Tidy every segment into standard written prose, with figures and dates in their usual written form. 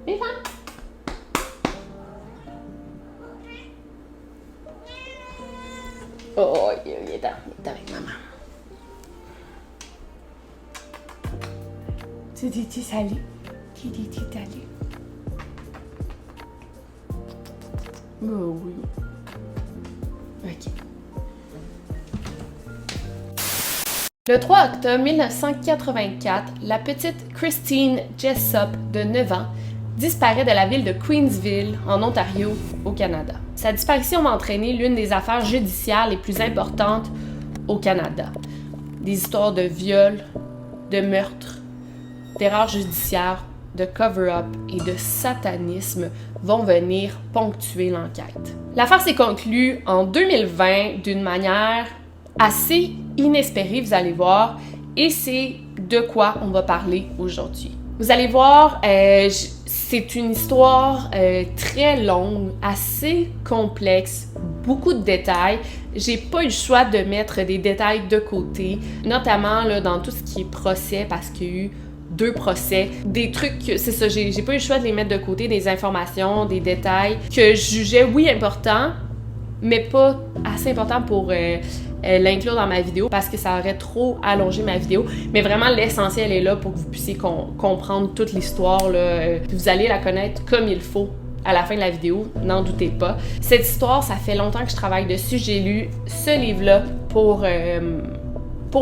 Viens. Oh, il est avec maman. Tu dis salut. Qui dit salut? Oh oui. OK. Le 3 octobre 1984, la petite Christine Jessop, de 9 ans, disparaît de la ville de Queensville, en Ontario, au Canada. Sa disparition va entraîner l'une des affaires judiciaires les plus importantes au Canada. Des histoires de viols, de meurtres, d'erreurs judiciaires, de cover-up et de satanisme vont venir ponctuer l'enquête. L'affaire s'est conclue en 2020 d'une manière assez inespérée, vous allez voir, et c'est de quoi on va parler aujourd'hui. Vous allez voir, c'est une histoire très longue, assez complexe, beaucoup de détails. J'ai pas eu le choix de mettre des détails de côté, notamment là, dans tout ce qui est procès, parce qu'il y a eu 2 procès, des trucs, c'est ça, j'ai pas eu le choix de les mettre de côté, des informations, des détails que je jugeais, oui, importants, mais pas assez importants pour l'inclure dans ma vidéo parce que ça aurait trop allongé ma vidéo. Mais vraiment, l'essentiel est là pour que vous puissiez comprendre toute l'histoire, là. Vous allez la connaître comme il faut à la fin de la vidéo, n'en doutez pas. Cette histoire, ça fait longtemps que je travaille dessus. J'ai lu ce livre-là pour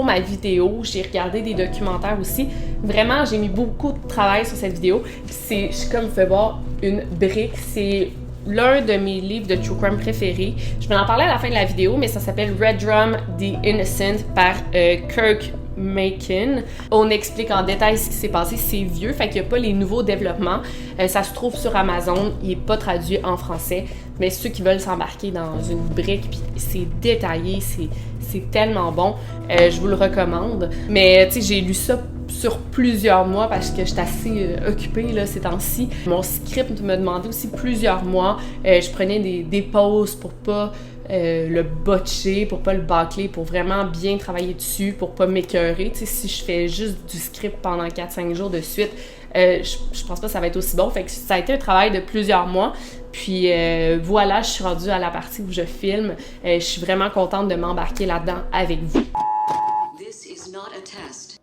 ma vidéo. J'ai regardé des documentaires aussi. Vraiment, j'ai mis beaucoup de travail sur cette vidéo. C'est, comme vous pouvez voir, une brique. C'est l'un de mes livres de true crime préférés. Je vais en parler à la fin de la vidéo, mais ça s'appelle Red Drum The Innocent par Kirk Macon. On explique en détail ce qui s'est passé. C'est vieux, fait qu'il n'y a pas les nouveaux développements. Ça se trouve sur Amazon. Il n'est pas traduit en français. Mais ceux qui veulent s'embarquer dans une brique, puis c'est détaillé, c'est tellement bon. Je vous le recommande. Mais tu sais, j'ai lu ça sur plusieurs mois parce que j'étais assez occupée là, ces temps-ci. Mon script me demandait aussi plusieurs mois. Je prenais des pauses pour pas le botcher, pour pas le bâcler, pour vraiment bien travailler dessus, pour pas m'écœurer. Tu sais, si je fais juste du script pendant 4-5 jours de suite, je pense pas que ça va être aussi bon. Fait que ça a été un travail de plusieurs mois. Puis voilà, je suis rendue à la partie où je filme. Je suis vraiment contente de m'embarquer là-dedans avec vous. This is not a test.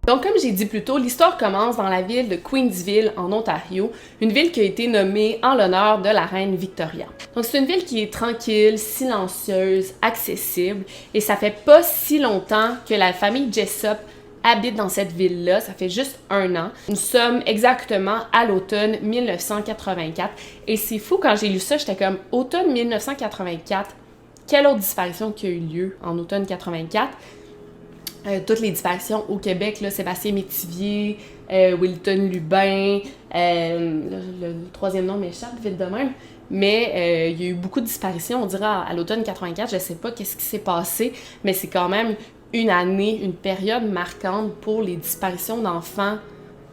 Donc, comme j'ai dit plus tôt, l'histoire commence dans la ville de Queensville, en Ontario, une ville qui a été nommée en l'honneur de la reine Victoria. Donc, c'est une ville qui est tranquille, silencieuse, accessible, et ça fait pas si longtemps que la famille Jessop habite dans cette ville-là, ça fait juste 1 an. Nous sommes exactement à l'automne 1984, et c'est fou, quand j'ai lu ça, j'étais comme, automne 1984, quelle autre disparition qui a eu lieu en automne 84? Toutes les disparitions au Québec, là, Sébastien Métivier, Wilton Lubin, le troisième nom m'échappe vite de même, mais il y a eu beaucoup de disparitions, on dirait à l'automne 84, je sais pas qu'est-ce qui s'est passé, mais c'est quand même une année, une période marquante pour les disparitions d'enfants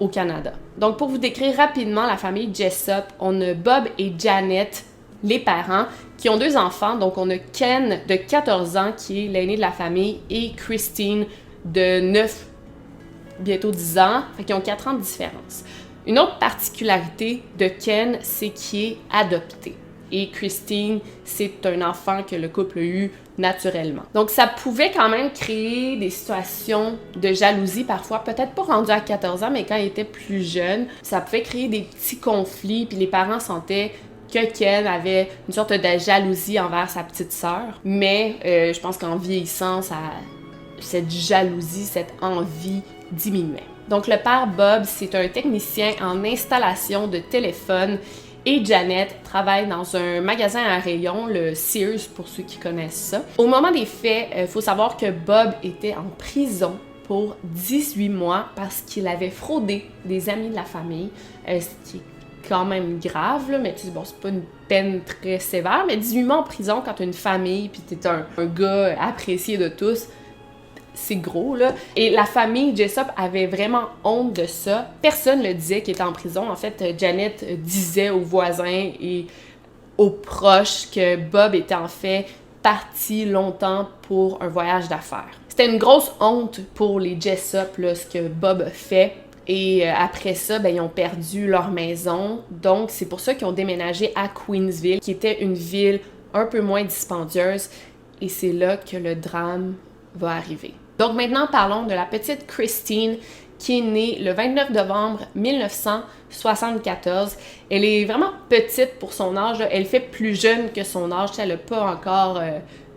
au Canada. Donc pour vous décrire rapidement la famille Jessop, on a Bob et Janet, les parents, qui ont 2 enfants. Donc, on a Ken de 14 ans, qui est l'aîné de la famille, et Christine de 9, bientôt 10 ans. Fait qu'ils ont 4 ans de différence. Une autre particularité de Ken, c'est qu'il est adopté. Et Christine, c'est un enfant que le couple a eu naturellement. Donc, ça pouvait quand même créer des situations de jalousie parfois, peut-être pas rendu à 14 ans, mais quand il était plus jeune, ça pouvait créer des petits conflits, puis les parents sentaient que Ken avait une sorte de jalousie envers sa petite sœur. Mais je pense qu'en vieillissant, cette jalousie, cette envie diminuait. Donc le père Bob, c'est un technicien en installation de téléphone et Janet travaille dans un magasin à rayons, le Sears pour ceux qui connaissent ça. Au moment des faits, il faut savoir que Bob était en prison pour 18 mois parce qu'il avait fraudé des amis de la famille, ce qui est quand même grave, là, mais tu dis, bon, c'est pas une peine très sévère, mais 18 mois en prison quand t'as une famille, puis t'es un gars apprécié de tous, c'est gros, là. Et la famille Jessop avait vraiment honte de ça. Personne le disait qu'il était en prison. En fait, Janet disait aux voisins et aux proches que Bob était en fait parti longtemps pour un voyage d'affaires. C'était une grosse honte pour les Jessop, là, ce que Bob a fait. Et après ça, ben, ils ont perdu leur maison. Donc, c'est pour ça qu'ils ont déménagé à Queensville, qui était une ville un peu moins dispendieuse. Et c'est là que le drame va arriver. Donc maintenant, parlons de la petite Christine qui est née le 29 novembre 1974. Elle est vraiment petite pour son âge. Là. Elle fait plus jeune que son âge. Elle n'a pas encore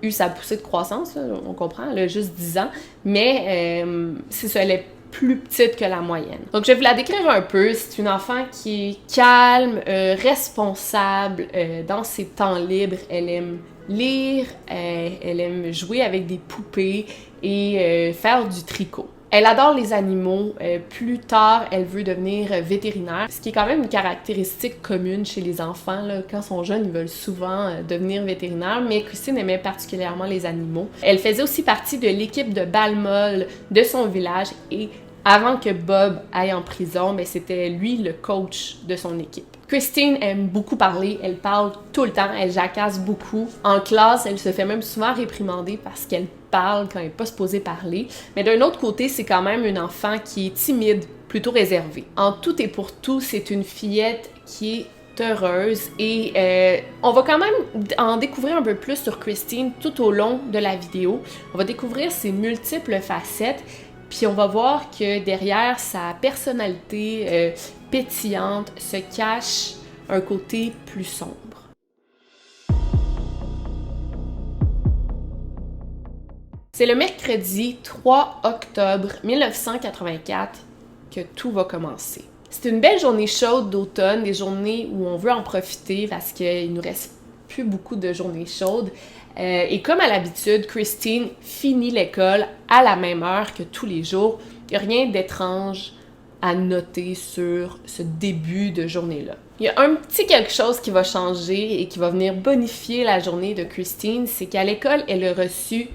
eu sa poussée de croissance, là, on comprend. Elle a juste 10 ans. Mais c'est ça, elle est plus petite que la moyenne. Donc, je vais vous la décrire un peu. C'est une enfant qui est calme, responsable. Dans ses temps libres, elle aime lire, elle aime jouer avec des poupées et faire du tricot. Elle adore les animaux. Plus tard, elle veut devenir vétérinaire, ce qui est quand même une caractéristique commune chez les enfants. Là. Quand ils sont jeunes, ils veulent souvent devenir vétérinaire, mais Christine aimait particulièrement les animaux. Elle faisait aussi partie de l'équipe de balle-molle de son village et avant que Bob aille en prison, ben, c'était lui le coach de son équipe. Christine aime beaucoup parler, elle parle tout le temps, elle jacasse beaucoup. En classe, elle se fait même souvent réprimander parce qu'elle parle quand elle n'est pas supposée parler. Mais d'un autre côté, c'est quand même une enfant qui est timide, plutôt réservée. En tout et pour tout, c'est une fillette qui est heureuse et on va quand même en découvrir un peu plus sur Christine tout au long de la vidéo. On va découvrir ses multiples facettes. Puis on va voir que derrière sa personnalité pétillante se cache un côté plus sombre. C'est le mercredi 3 octobre 1984 que tout va commencer. C'est une belle journée chaude d'automne, des journées où on veut en profiter parce qu'il nous reste plus beaucoup de journées chaudes. Et comme à l'habitude, Christine finit l'école à la même heure que tous les jours. Il n'y a rien d'étrange à noter sur ce début de journée-là. Il y a un petit quelque chose qui va changer et qui va venir bonifier la journée de Christine, c'est qu'à l'école, elle a reçu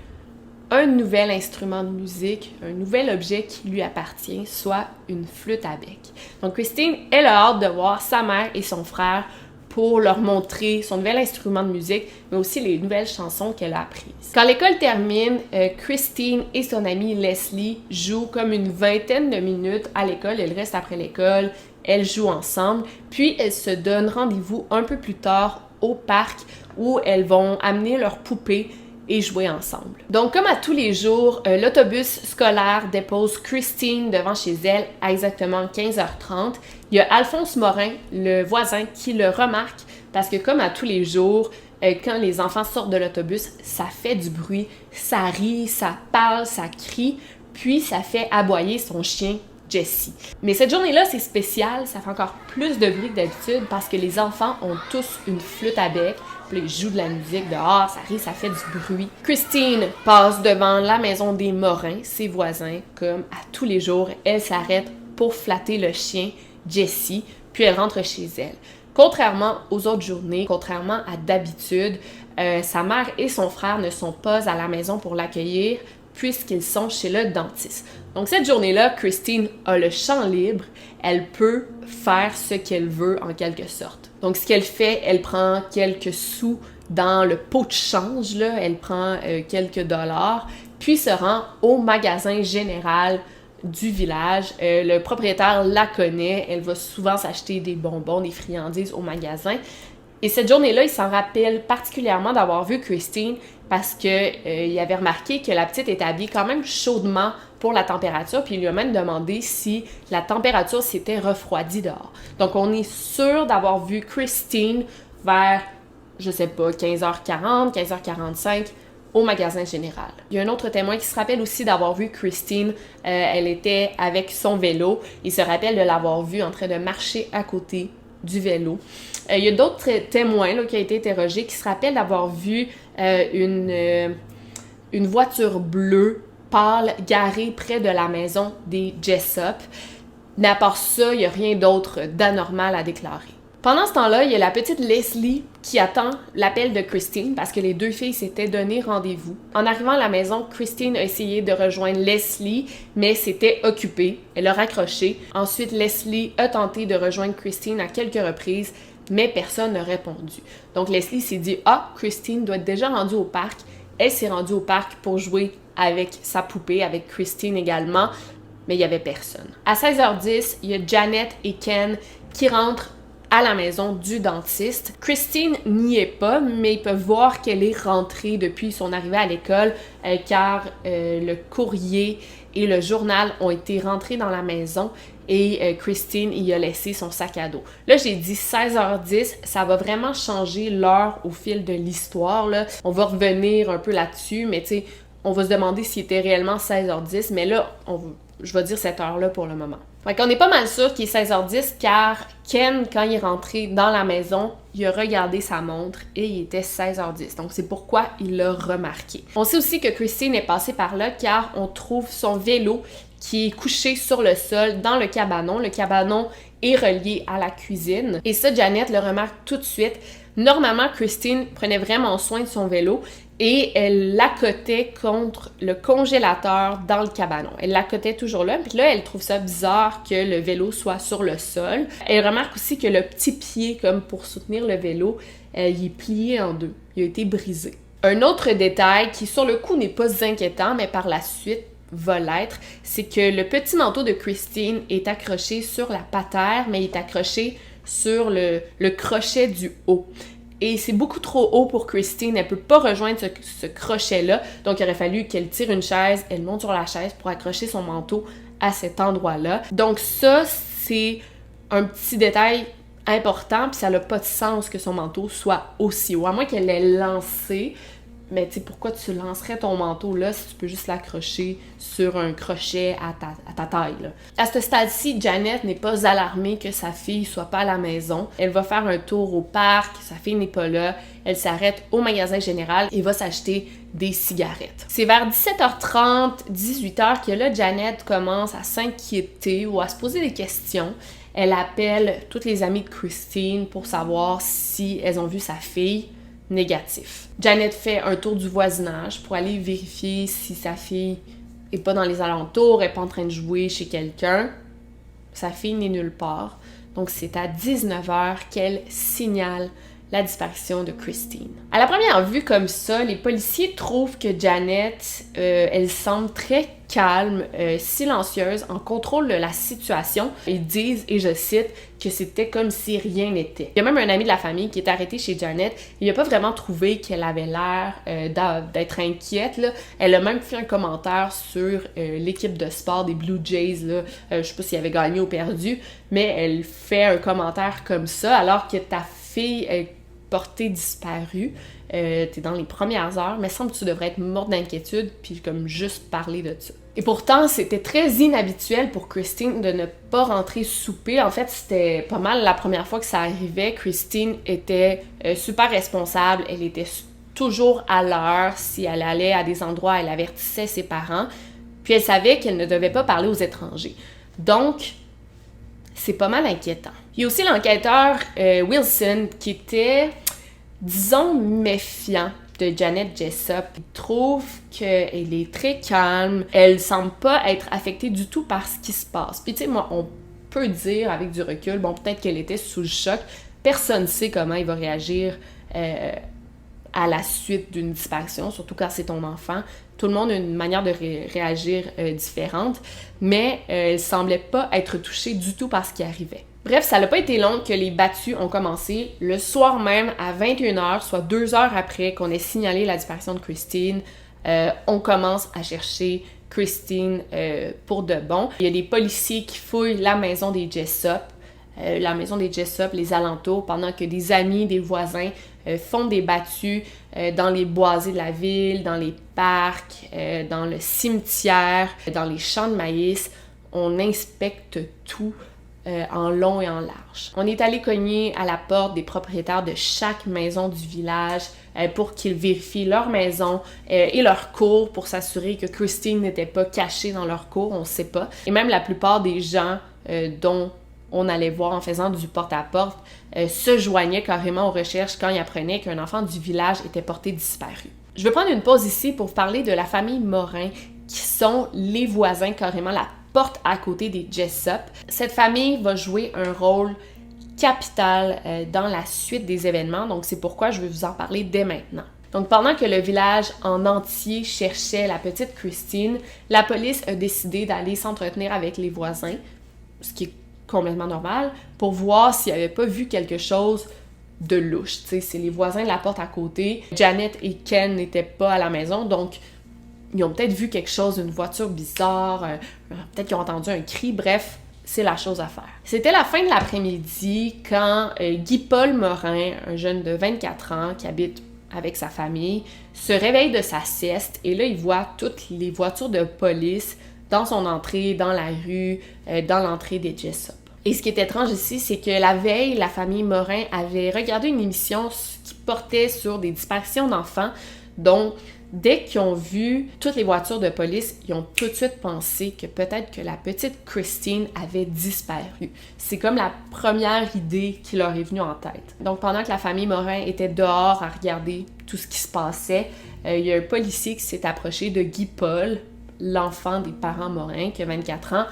un nouvel instrument de musique, un nouvel objet qui lui appartient, soit une flûte à bec. Donc Christine, elle a hâte de voir sa mère et son frère pour leur montrer son nouvel instrument de musique, mais aussi les nouvelles chansons qu'elle a apprises. Quand l'école termine, Christine et son amie Leslie jouent comme une vingtaine de minutes à l'école. Elles restent après l'école, elles jouent ensemble, puis elles se donnent rendez-vous un peu plus tard au parc où elles vont amener leurs poupées et jouer ensemble. Donc, comme à tous les jours, l'autobus scolaire dépose Christine devant chez elle à exactement 15h30. Il y a Alphonse Morin, le voisin, qui le remarque parce que comme à tous les jours, quand les enfants sortent de l'autobus, ça fait du bruit, ça rit, ça parle, ça crie, puis ça fait aboyer son chien Jessie. Mais cette journée-là, c'est spécial, ça fait encore plus de bruit que d'habitude parce que les enfants ont tous une flûte à bec, puis ils jouent de la musique dehors, ça rit, ça fait du bruit. Christine passe devant la maison des Morins, ses voisins, comme à tous les jours, elle s'arrête pour flatter le chien Jessie, puis elle rentre chez elle. Contrairement aux autres journées, contrairement à d'habitude, sa mère et son frère ne sont pas à la maison pour l'accueillir puisqu'ils sont chez le dentiste. Donc cette journée-là, Christine a le champ libre, elle peut faire ce qu'elle veut en quelque sorte. Donc ce qu'elle fait, elle prend quelques sous dans le pot de change, là, elle prend quelques dollars, puis se rend au magasin général du village. Le propriétaire la connaît, elle va souvent s'acheter des bonbons, des friandises au magasin. Et cette journée-là, il s'en rappelle particulièrement d'avoir vu Christine parce qu'il avait remarqué que la petite était habillée quand même chaudement pour la température, puis il lui a même demandé si la température s'était refroidie dehors. Donc, on est sûr d'avoir vu Christine vers, je sais pas, 15h40, 15h45 au magasin général. Il y a un autre témoin qui se rappelle aussi d'avoir vu Christine, elle était avec son vélo, il se rappelle de l'avoir vue en train de marcher à côté du vélo. Il y a d'autres témoins là, qui ont été interrogés qui se rappellent d'avoir vu une voiture bleue pâle garée près de la maison des Jessop. Mais à part ça, il n'y a rien d'autre d'anormal à déclarer. Pendant ce temps-là, il y a la petite Leslie qui attend l'appel de Christine parce que les deux filles s'étaient donné rendez-vous. En arrivant à la maison, Christine a essayé de rejoindre Leslie, mais c'était occupé. Elle a raccroché. Ensuite, Leslie a tenté de rejoindre Christine à quelques reprises, mais personne n'a répondu. Donc Leslie s'est dit « Ah, Christine doit être déjà rendue au parc. » Elle s'est rendue au parc pour jouer avec sa poupée, avec Christine également, mais il n'y avait personne. À 16h10, il y a Janet et Ken qui rentrent à la maison du dentiste. Christine n'y est pas, mais ils peuvent voir qu'elle est rentrée depuis son arrivée à l'école car le courrier et le journal ont été rentrés dans la maison et Christine y a laissé son sac à dos. Là, j'ai dit 16h10, ça va vraiment changer l'heure au fil de l'histoire, là. On va revenir un peu là-dessus, mais tu sais, on va se demander s'il était réellement 16h10, mais là, je vais dire cette heure-là pour le moment. Fait qu'on est pas mal sûr qu'il est 16h10 car Ken, quand il est rentré dans la maison, il a regardé sa montre et il était 16h10. Donc c'est pourquoi il l'a remarqué. On sait aussi que Christine est passée par là car on trouve son vélo qui est couché sur le sol dans le cabanon. Le cabanon est relié à la cuisine. Et ça, Janet le remarque tout de suite. Normalement, Christine prenait vraiment soin de son vélo et elle l'accotait contre le congélateur dans le cabanon. Elle l'accotait toujours là, puis là, elle trouve ça bizarre que le vélo soit sur le sol. Elle remarque aussi que le petit pied, comme pour soutenir le vélo, il est plié en deux. Il a été brisé. Un autre détail qui, sur le coup, n'est pas inquiétant, mais par la suite, va l'être, c'est que le petit manteau de Christine est accroché sur la patère, mais il est accroché sur le crochet du haut. Et c'est beaucoup trop haut pour Christine, elle peut pas rejoindre ce crochet-là, donc il aurait fallu qu'elle tire une chaise, elle monte sur la chaise pour accrocher son manteau à cet endroit-là. Donc ça, c'est un petit détail important, puis ça n'a pas de sens que son manteau soit aussi haut, à moins qu'elle l'ait lancé. Mais tu sais, pourquoi tu lancerais ton manteau là si tu peux juste l'accrocher sur un crochet à ta taille, là? À ce stade-ci, Janet n'est pas alarmée que sa fille soit pas à la maison. Elle va faire un tour au parc, sa fille n'est pas là. Elle s'arrête au magasin général et va s'acheter des cigarettes. C'est vers 17h30, 18h que là, Janet commence à s'inquiéter ou à se poser des questions. Elle appelle toutes les amies de Christine pour savoir si elles ont vu sa fille. Négatif. Janet fait un tour du voisinage pour aller vérifier si sa fille est pas dans les alentours, est pas en train de jouer chez quelqu'un. Sa fille n'est nulle part. Donc c'est à 19h qu'elle signale la disparition de Christine. À la première vue comme ça, les policiers trouvent que Janet, elle semble très calme, silencieuse, en contrôle de la situation. Ils disent, et je cite, que c'était comme si rien n'était. Il y a même un ami de la famille qui est arrêté chez Janet. Il n'a pas vraiment trouvé qu'elle avait l'air d'être inquiète, là. Elle a même fait un commentaire sur l'équipe de sport des Blue Jays, là. Je sais pas s'il avait gagné ou perdu, mais elle fait un commentaire comme ça, alors que ta fille est portée disparue. T'es dans les premières heures, mais semble que tu devrais être morte d'inquiétude puis comme juste parler de ça. Et pourtant, c'était très inhabituel pour Christine de ne pas rentrer souper. En fait, c'était pas mal la première fois que ça arrivait. Christine était super responsable, elle était toujours à l'heure. Si elle allait à des endroits, elle avertissait ses parents. Puis elle savait qu'elle ne devait pas parler aux étrangers. Donc, c'est pas mal inquiétant. Il y a aussi l'enquêteur Wilson qui était, disons, méfiant de Janet Jessup. Il trouve qu'elle est très calme, elle semble pas être affectée du tout par ce qui se passe. Puis tu sais, moi, on peut dire avec du recul, bon, peut-être qu'elle était sous le choc. Personne ne sait comment il va réagir à la suite d'une disparition, surtout quand c'est ton enfant. Tout le monde a une manière de réagir différente, mais elle semblait pas être touchée du tout par ce qui arrivait. Bref, ça n'a pas été long que les battues ont commencé. Le soir même, à 21h, soit 2 heures après qu'on ait signalé la disparition de Christine, on commence à chercher Christine pour de bon. Il y a des policiers qui fouillent la maison des Jessup, les alentours, pendant que des amis, des voisins font des battues dans les boisés de la ville, dans les parcs, dans le cimetière, dans les champs de maïs. On inspecte tout en long et en large. On est allé cogner à la porte des propriétaires de chaque maison du village pour qu'ils vérifient leur maison et leur cour pour s'assurer que Christine n'était pas cachée dans leur cour, on ne sait pas. Et même la plupart des gens dont on allait voir en faisant du porte-à-porte, se joignaient carrément aux recherches quand ils apprenaient qu'un enfant du village était porté disparu. Je vais prendre une pause ici pour vous parler de la famille Morin, qui sont les voisins, carrément la porte à côté des Jessup. Cette famille va jouer un rôle capital dans la suite des événements, donc c'est pourquoi je vais vous en parler dès maintenant. Donc pendant que le village en entier cherchait la petite Christine, la police a décidé d'aller s'entretenir avec les voisins, ce qui est complètement normal, pour voir s'ils n'avaient pas vu quelque chose de louche. Tu sais, c'est les voisins de la porte à côté. Janet et Ken n'étaient pas à la maison, donc ils ont peut-être vu quelque chose, une voiture bizarre, peut-être qu'ils ont entendu un cri, bref, c'est la chose à faire. C'était la fin de l'après-midi quand Guy-Paul Morin, un jeune de 24 ans qui habite avec sa famille, se réveille de sa sieste et là, il voit toutes les voitures de police dans son entrée, dans la rue, dans l'entrée des Jessup. Et ce qui est étrange ici, c'est que la veille, la famille Morin avait regardé une émission qui portait sur des disparitions d'enfants, donc dès qu'ils ont vu toutes les voitures de police, ils ont tout de suite pensé que peut-être que la petite Christine avait disparu. C'est comme la première idée qui leur est venue en tête. Donc pendant que la famille Morin était dehors à regarder tout ce qui se passait, il y a un policier qui s'est approché de Guy-Paul, l'enfant des parents Morin, qui a 24 ans,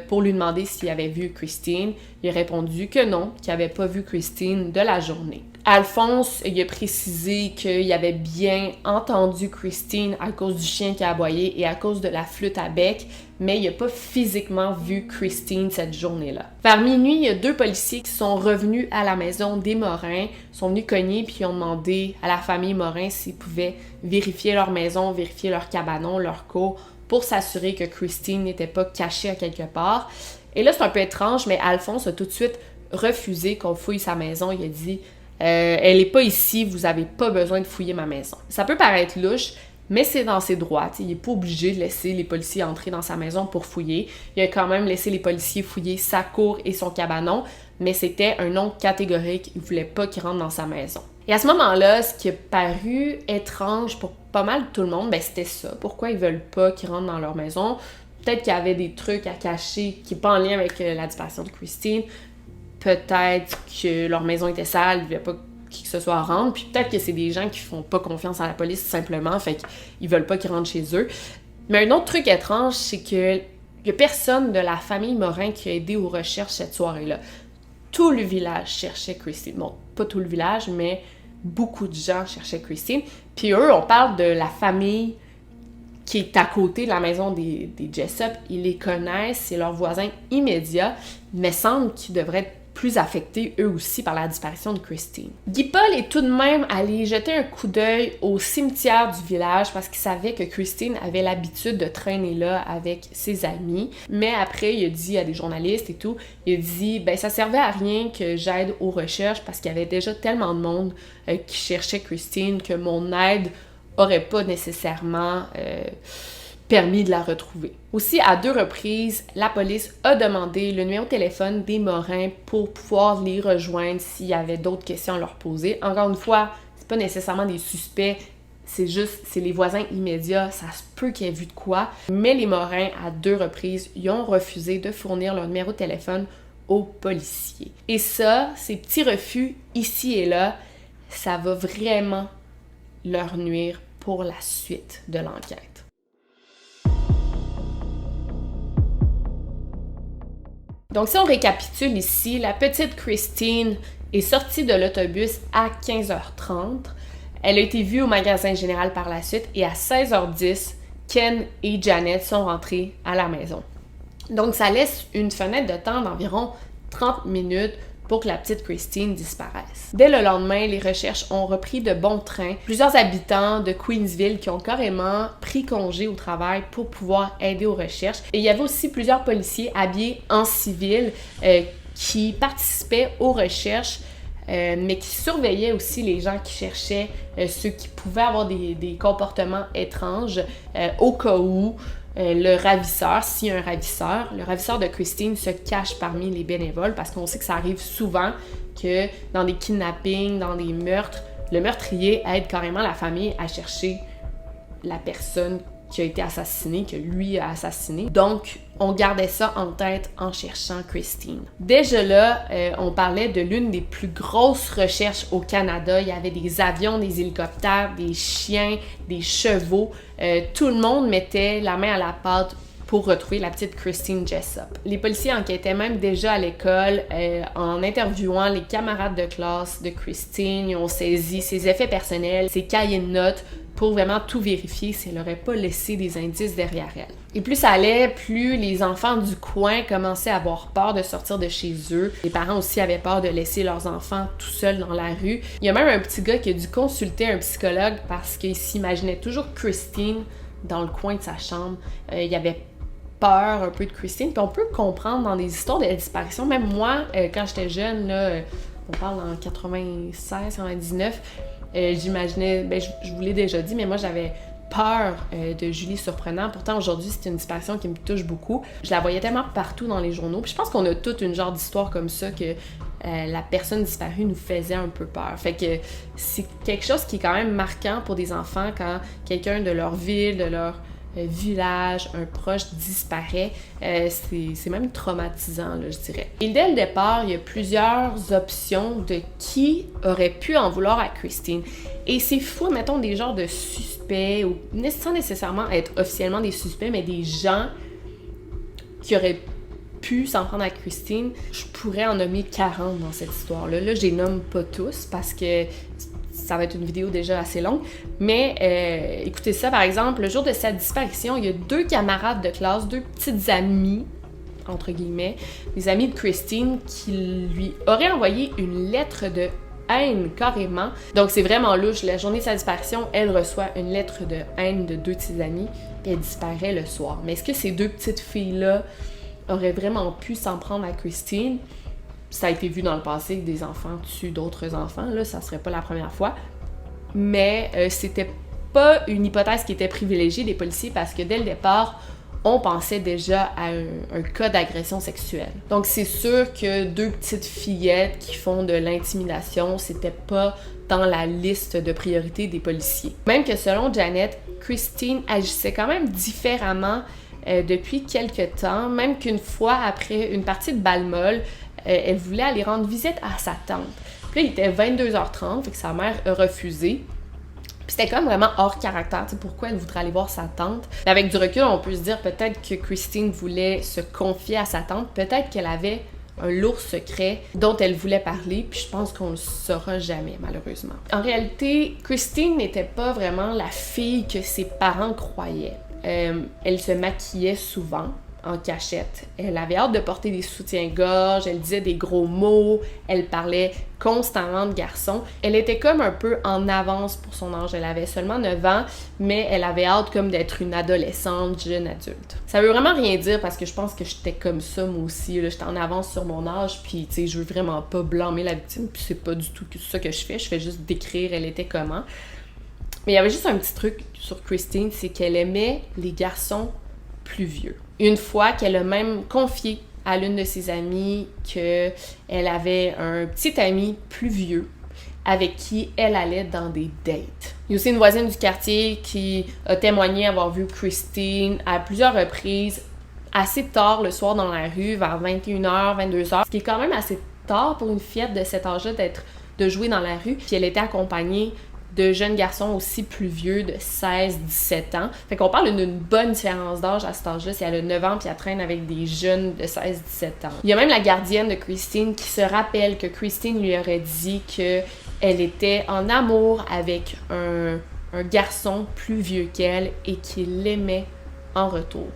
pour lui demander s'il avait vu Christine. Il a répondu que non, qu'il n'avait pas vu Christine de la journée. Alphonse, il a précisé qu'il avait bien entendu Christine à cause du chien qui a aboyé et à cause de la flûte à bec, mais il n'a pas physiquement vu Christine cette journée-là. Vers minuit, il y a 2 policiers qui sont revenus à la maison des Morin, sont venus cogner puis ont demandé à la famille Morin s'ils pouvaient vérifier leur maison, vérifier leur cabanon, leur cour, pour s'assurer que Christine n'était pas cachée à quelque part. Et là, c'est un peu étrange, mais Alphonse a tout de suite refusé qu'on fouille sa maison. Il a dit elle est pas ici, vous avez pas besoin de fouiller ma maison. Ça peut paraître louche, mais c'est dans ses droits. Il est pas obligé de laisser les policiers entrer dans sa maison pour fouiller. Il a quand même laissé les policiers fouiller sa cour et son cabanon, mais c'était un non catégorique. Il voulait pas qu'ils rentrent dans sa maison. Et à ce moment-là, ce qui a paru étrange pour pas mal tout le monde, ben c'était ça. Pourquoi ils veulent pas qu'ils rentrent dans leur maison? Peut-être qu'il y avait des trucs à cacher qui n'est pas en lien avec la disparition de Christine. Peut-être que leur maison était sale, ils ne voulaient pas qui que ce soit rentre. Puis peut-être que c'est des gens qui font pas confiance à la police simplement, fait qu'ils veulent pas qu'ils rentrent chez eux. Mais un autre truc étrange, c'est que y a personne de la famille Morin qui a aidé aux recherches cette soirée-là. Tout le village cherchait Christine. Bon, pas tout le village, mais beaucoup de gens cherchaient Christine. Puis eux, on parle de la famille qui est à côté de la maison des Jessup. Ils les connaissent, c'est leurs voisins immédiats, mais semble qu'ils devraient être plus affectés eux aussi par la disparition de Christine. Guy-Paul est tout de même allé jeter un coup d'œil au cimetière du village parce qu'il savait que Christine avait l'habitude de traîner là avec ses amis. Mais après, il a dit à des journalistes et tout, il a dit « ça servait à rien que j'aide aux recherches parce qu'il y avait déjà tellement de monde qui cherchait Christine que mon aide aurait pas nécessairement permis de la retrouver. » Aussi, à 2 reprises, la police a demandé le numéro de téléphone des Morin pour pouvoir les rejoindre s'il y avait d'autres questions à leur poser. Encore une fois, c'est pas nécessairement des suspects, c'est les voisins immédiats, ça se peut qu'ils aient vu de quoi. Mais les Morin, à 2 reprises, ils ont refusé de fournir leur numéro de téléphone aux policiers. Et ça, ces petits refus ici et là, ça va vraiment leur nuire pour la suite de l'enquête. Donc, si on récapitule ici, la petite Christine est sortie de l'autobus à 15h30. Elle a été vue au magasin général par la suite et à 16h10, Ken et Janet sont rentrés à la maison. Donc, ça laisse une fenêtre de temps d'environ 30 minutes pour que la petite Christine disparaisse. Dès le lendemain, les recherches ont repris de bon train. Plusieurs habitants de Queensville qui ont carrément pris congé au travail pour pouvoir aider aux recherches. Et il y avait aussi plusieurs policiers habillés en civil qui participaient aux recherches, mais qui surveillaient aussi les gens qui cherchaient ceux qui pouvaient avoir des comportements étranges au cas où. Le ravisseur, s'il y a un ravisseur, le ravisseur de Christine se cache parmi les bénévoles parce qu'on sait que ça arrive souvent que dans des kidnappings, dans des meurtres, le meurtrier aide carrément la famille à chercher la personne qui a été assassiné, que lui a assassiné. Donc, on gardait ça en tête en cherchant Christine. Déjà là, on parlait de l'une des plus grosses recherches au Canada. Il y avait des avions, des hélicoptères, des chiens, des chevaux. Tout le monde mettait la main à la pâte pour retrouver la petite Christine Jessup. Les policiers enquêtaient même déjà à l'école en interviewant les camarades de classe de Christine. Ils ont saisi ses effets personnels, ses cahiers de notes, pour vraiment tout vérifier si elle n'aurait pas laissé des indices derrière elle. Et plus ça allait, plus les enfants du coin commençaient à avoir peur de sortir de chez eux. Les parents aussi avaient peur de laisser leurs enfants tout seuls dans la rue. Il y a même un petit gars qui a dû consulter un psychologue parce qu'il s'imaginait toujours Christine dans le coin de sa chambre. Il avait peur un peu de Christine. Puis on peut comprendre dans des histoires de disparition. Même moi, quand j'étais jeune, là, on parle en 96, 99, j'imaginais, je vous l'ai déjà dit, mais moi j'avais peur de Julie Surprenant. Pourtant aujourd'hui c'est une disparition qui me touche beaucoup. Je la voyais tellement partout dans les journaux. Puis je pense qu'on a toute une genre d'histoire comme ça que la personne disparue nous faisait un peu peur. Fait que c'est quelque chose qui est quand même marquant pour des enfants quand quelqu'un de leur ville, de leur village, un proche disparaît, c'est même traumatisant, là, je dirais. Et dès le départ, il y a plusieurs options de qui aurait pu en vouloir à Christine. Et c'est fou, mettons, des genres de suspects, ou sans nécessairement être officiellement des suspects, mais des gens qui auraient pu s'en prendre à Christine. Je pourrais en nommer 40 dans cette histoire-là. Là, je les nomme pas tous parce que ça va être une vidéo déjà assez longue, mais écoutez ça, par exemple, le jour de sa disparition, il y a 2 camarades de classe, 2 petites amies, entre guillemets, des amies de Christine, qui lui auraient envoyé une lettre de haine, carrément. Donc c'est vraiment louche. La journée de sa disparition, elle reçoit une lettre de haine de 2 de ses amies, puis elle disparaît le soir. Mais est-ce que ces 2 petites filles-là auraient vraiment pu s'en prendre à Christine? Ça a été vu dans le passé que des enfants tuent d'autres enfants, là, ça serait pas la première fois. Mais c'était pas une hypothèse qui était privilégiée des policiers parce que dès le départ, on pensait déjà à un cas d'agression sexuelle. Donc c'est sûr que 2 petites fillettes qui font de l'intimidation, c'était pas dans la liste de priorités des policiers. Même que selon Janet, Christine agissait quand même différemment depuis quelques temps, même qu'une fois après une partie de balle molle, elle voulait aller rendre visite à sa tante. Puis là, il était 22h30, fait que sa mère a refusé. Puis c'était comme vraiment hors caractère, tu sais, pourquoi elle voudrait aller voir sa tante. Puis avec du recul, on peut se dire peut-être que Christine voulait se confier à sa tante, peut-être qu'elle avait un lourd secret dont elle voulait parler, puis je pense qu'on le saura jamais, malheureusement. En réalité, Christine n'était pas vraiment la fille que ses parents croyaient. Elle se maquillait souvent, en cachette. Elle avait hâte de porter des soutiens-gorge, elle disait des gros mots, elle parlait constamment de garçons. Elle était comme un peu en avance pour son âge. Elle avait seulement 9 ans, mais elle avait hâte comme d'être une adolescente, jeune adulte. Ça veut vraiment rien dire parce que je pense que j'étais comme ça moi aussi. Là, j'étais en avance sur mon âge, puis tu sais, je veux vraiment pas blâmer la victime, puis c'est pas du tout ça que je fais juste décrire elle était comment. Mais il y avait juste un petit truc sur Christine, c'est qu'elle aimait les garçons plus vieux. Une fois qu'elle a même confié à l'une de ses amies qu'elle avait un petit ami plus vieux avec qui elle allait dans des dates. Il y a aussi une voisine du quartier qui a témoigné avoir vu Christine à plusieurs reprises assez tard le soir dans la rue, vers 21h, 22h, ce qui est quand même assez tard pour une fillette de cet âge-là de jouer dans la rue. Puis elle était accompagnée de jeunes garçons aussi plus vieux, de 16-17 ans. Fait qu'on parle d'une bonne différence d'âge à cet âge-là. Si elle a 9 ans puis elle traîne avec des jeunes de 16-17 ans. Il y a même la gardienne de Christine qui se rappelle que Christine lui aurait dit qu'elle était en amour avec un garçon plus vieux qu'elle et qu'il l'aimait en retour.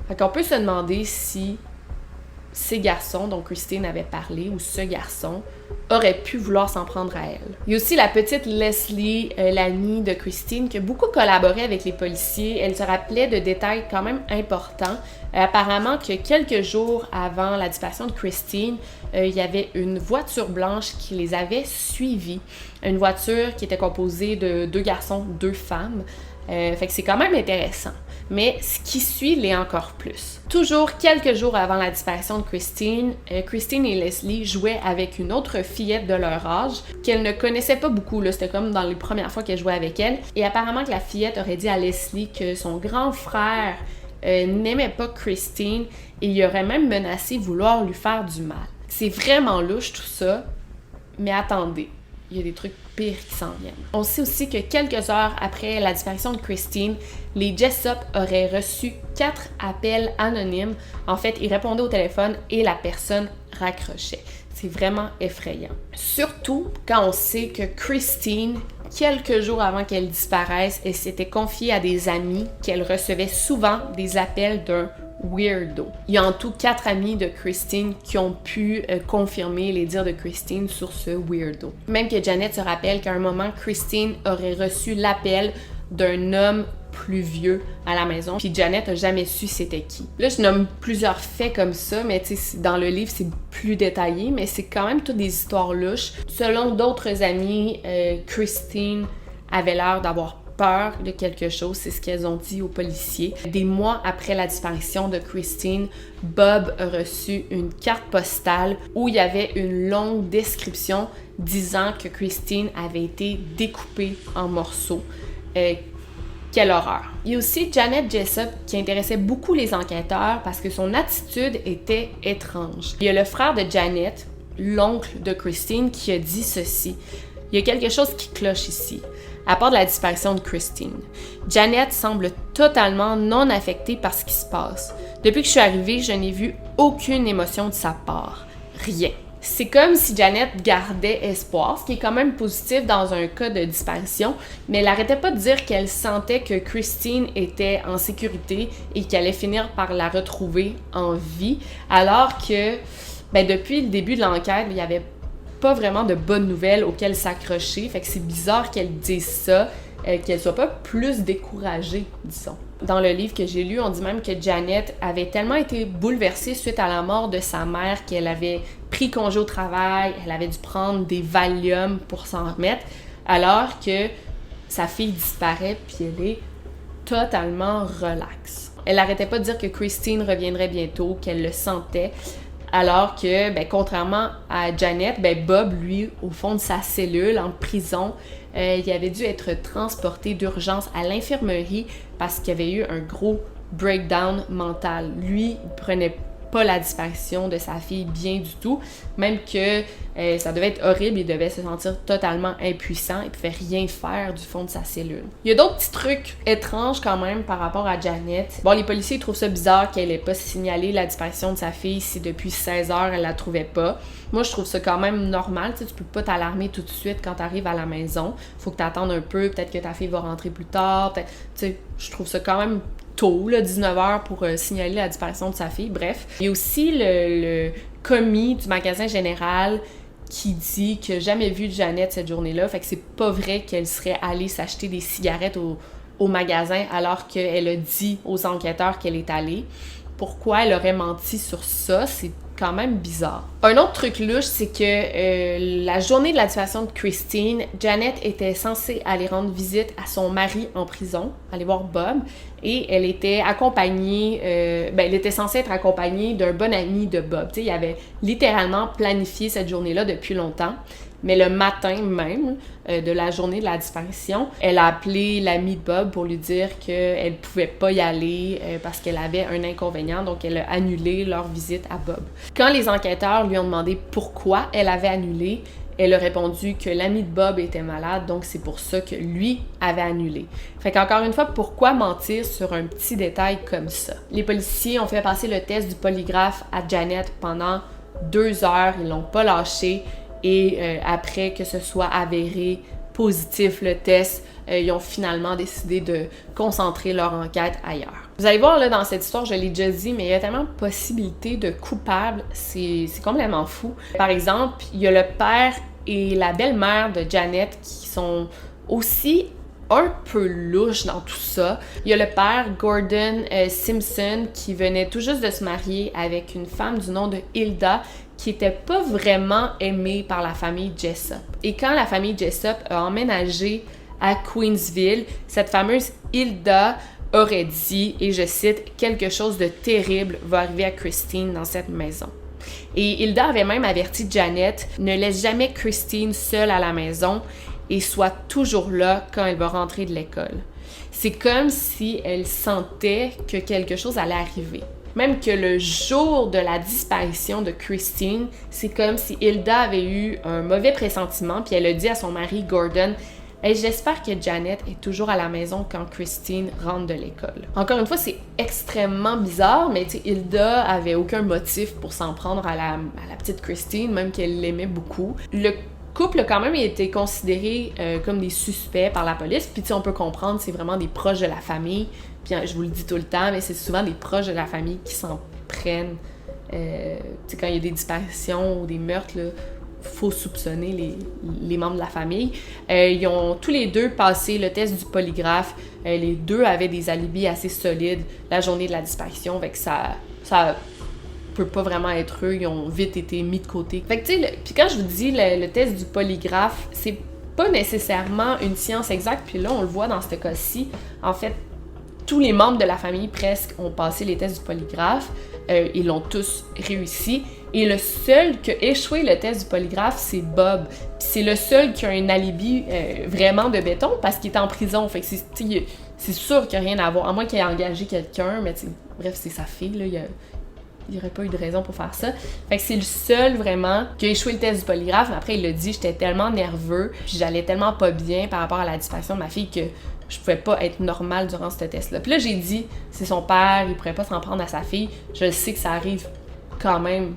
Fait qu'on peut se demander si ces garçons dont Christine avait parlé, ou ce garçon, aurait pu vouloir s'en prendre à elle. Il y a aussi la petite Leslie, l'amie de Christine, qui a beaucoup collaboré avec les policiers. Elle se rappelait de détails quand même importants. Apparemment que quelques jours avant la disparition de Christine, il y avait une voiture blanche qui les avait suivis. Une voiture qui était composée de 2 garçons, 2 femmes. Fait que c'est quand même intéressant. mais ce qui suit l'est encore plus. Toujours quelques jours avant la disparition de Christine, Christine et Leslie jouaient avec une autre fillette de leur âge qu'elles ne connaissaient pas beaucoup, là, c'était comme dans les premières fois qu'elles jouaient avec elle, et apparemment que la fillette aurait dit à Leslie que son grand frère n'aimait pas Christine et il aurait même menacé vouloir lui faire du mal. C'est vraiment louche tout ça, mais attendez, il y a des trucs pires qui s'en viennent. On sait aussi que quelques heures après la disparition de Christine, les Jessup auraient reçu 4 appels anonymes. En fait, ils répondaient au téléphone et la personne raccrochait. C'est vraiment effrayant. Surtout quand on sait que Christine, quelques jours avant qu'elle disparaisse, elle s'était confiée à des amis qu'elle recevait souvent des appels d'un weirdo. Il y a en tout 4 amis de Christine qui ont pu confirmer les dires de Christine sur ce weirdo. Même que Janet se rappelle qu'à un moment, Christine aurait reçu l'appel d'un homme plus vieux à la maison, puis Janet n'a jamais su c'était qui. Là, je nomme plusieurs faits comme ça, mais tu sais, dans le livre, c'est plus détaillé, mais c'est quand même toutes des histoires louches. Selon d'autres amis, Christine avait l'air d'avoir peur de quelque chose, c'est ce qu'elles ont dit aux policiers. Des mois après la disparition de Christine, Bob a reçu une carte postale où il y avait une longue description disant que Christine avait été découpée en morceaux. Quelle horreur! Il y a aussi Janet Jessup qui intéressait beaucoup les enquêteurs parce que son attitude était étrange. Il y a le frère de Janet, l'oncle de Christine, qui a dit ceci. Il y a quelque chose qui cloche ici. À part de la disparition de Christine, Janet semble totalement non affectée par ce qui se passe. Depuis que je suis arrivée, je n'ai vu aucune émotion de sa part. Rien. C'est comme si Janet gardait espoir, ce qui est quand même positif dans un cas de disparition, mais elle n'arrêtait pas de dire qu'elle sentait que Christine était en sécurité et qu'elle allait finir par la retrouver en vie, alors que depuis le début de l'enquête, il n'y avait pas vraiment de bonnes nouvelles auxquelles s'accrocher, fait que c'est bizarre qu'elle dise ça, qu'elle soit pas plus découragée, disons. Dans le livre que j'ai lu, on dit même que Janet avait tellement été bouleversée suite à la mort de sa mère qu'elle avait pris congé au travail, elle avait dû prendre des Valium pour s'en remettre, alors que sa fille disparaît puis elle est totalement relaxe. Elle n'arrêtait pas de dire que Christine reviendrait bientôt, qu'elle le sentait, alors que, contrairement à Janet, Bob, lui, au fond de sa cellule, en prison, il avait dû être transporté d'urgence à l'infirmerie parce qu'il avait eu un gros breakdown mental. Lui, il prenait pas la disparition de sa fille bien du tout, même que ça devait être horrible, il devait se sentir totalement impuissant, il pouvait rien faire du fond de sa cellule. Il y a d'autres petits trucs étranges quand même par rapport à Janet. Bon, les policiers trouvent ça bizarre qu'elle ait pas signalé la disparition de sa fille si depuis 16 heures elle la trouvait pas. Moi, je trouve ça quand même normal, tu peux pas t'alarmer tout de suite quand t'arrives à la maison. Faut que t'attendes un peu, peut-être que ta fille va rentrer plus tard, je trouve ça quand même tôt, 19h pour signaler la disparition de sa fille, bref. Il y a aussi le commis du magasin général qui dit qu'il n'a jamais vu Janet cette journée-là, fait que c'est pas vrai qu'elle serait allée s'acheter des cigarettes au magasin alors qu'elle a dit aux enquêteurs qu'elle est allée. Pourquoi elle aurait menti sur ça? C'est quand même bizarre. Un autre truc louche, c'est que la journée de la disparition de Christine, Janet était censée aller rendre visite à son mari en prison, aller voir Bob, et elle était accompagnée, elle était censée être accompagnée d'un bon ami de Bob. Il avait littéralement planifié cette journée-là depuis longtemps. Mais le matin même de la journée de la disparition, elle a appelé l'ami de Bob pour lui dire qu'elle pouvait pas y aller parce qu'elle avait un inconvénient, donc elle a annulé leur visite à Bob. Quand les enquêteurs lui ont demandé pourquoi elle avait annulé, elle a répondu que l'ami de Bob était malade, donc c'est pour ça que lui avait annulé. Fait qu'encore une fois, pourquoi mentir sur un petit détail comme ça? Les policiers ont fait passer le test du polygraphe à Janet pendant 2 heures, ils l'ont pas lâché. Et après que ce soit avéré positif le test, ils ont finalement décidé de concentrer leur enquête ailleurs. Vous allez voir, là, dans cette histoire, je l'ai déjà dit, mais il y a tellement de possibilités de coupables, c'est complètement fou. Par exemple, il y a le père et la belle-mère de Janet qui sont aussi un peu louche dans tout ça. Il y a le père, Gordon Simpson, qui venait tout juste de se marier avec une femme du nom de Hilda, qui était pas vraiment aimée par la famille Jessup. Et quand la famille Jessup a emménagé à Queensville, cette fameuse Hilda aurait dit, et je cite, « Quelque chose de terrible va arriver à Christine dans cette maison ». Et Hilda avait même averti Janet « Ne laisse jamais Christine seule à la maison et sois toujours là quand elle va rentrer de l'école. » C'est comme si elle sentait que quelque chose allait arriver. Même que le jour de la disparition de Christine, c'est comme si Hilda avait eu un mauvais pressentiment, puis elle a dit à son mari Gordon « Hey, j'espère que Janet est toujours à la maison quand Christine rentre de l'école. » Encore une fois, c'est extrêmement bizarre, mais Hilda avait aucun motif pour s'en prendre à la petite Christine, même qu'elle l'aimait beaucoup. Le couple a quand même été considéré comme des suspects par la police, puis on peut comprendre, c'est vraiment des proches de la famille, puis je vous le dis tout le temps, mais c'est souvent des proches de la famille qui s'en prennent. Quand il y a des disparitions ou des meurtres, là, faut soupçonner les membres de la famille. Ils ont tous les deux passé le test du polygraphe. Les deux avaient des alibis assez solides la journée de la disparition, fait que ça peut pas vraiment être eux. Ils ont vite été mis de côté. Fait que tu sais, puis quand je vous dis le test du polygraphe, c'est pas nécessairement une science exacte, puis là on le voit dans ce cas-ci. En fait, tous les membres de la famille presque ont passé les tests du polygraphe. Ils l'ont tous réussi. Et le seul qui a échoué le test du polygraphe, c'est Bob. Puis c'est le seul qui a un alibi vraiment de béton parce qu'il est en prison. Fait que c'est sûr qu'il n'y a rien à voir. À moins qu'il ait engagé quelqu'un, mais bref, c'est sa fille, là, il n'y aurait pas eu de raison pour faire ça. Fait que c'est le seul vraiment qui a échoué le test du polygraphe. Mais après, il l'a dit, j'étais tellement nerveux, puis j'allais tellement pas bien par rapport à la disparition de ma fille que je pouvais pas être normale durant ce test-là. Puis là, j'ai dit, c'est son père, il pourrait pas s'en prendre à sa fille. Je sais que ça arrive quand même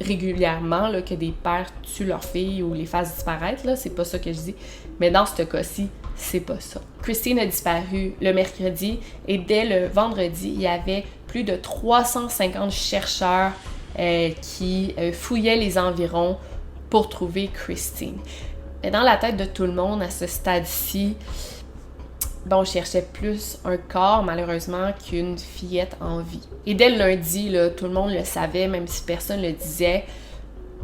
régulièrement, là, que des pères tuent leurs filles ou les fassent disparaître, là, c'est pas ça que je dis. Mais dans ce cas-ci, c'est pas ça. Christine a disparu le mercredi et dès le vendredi, il y avait plus de 350 chercheurs qui fouillaient les environs pour trouver Christine. Mais dans la tête de tout le monde, à ce stade-ci, on cherchait plus un corps, malheureusement, qu'une fillette en vie. Et dès le lundi, là, tout le monde le savait, même si personne le disait,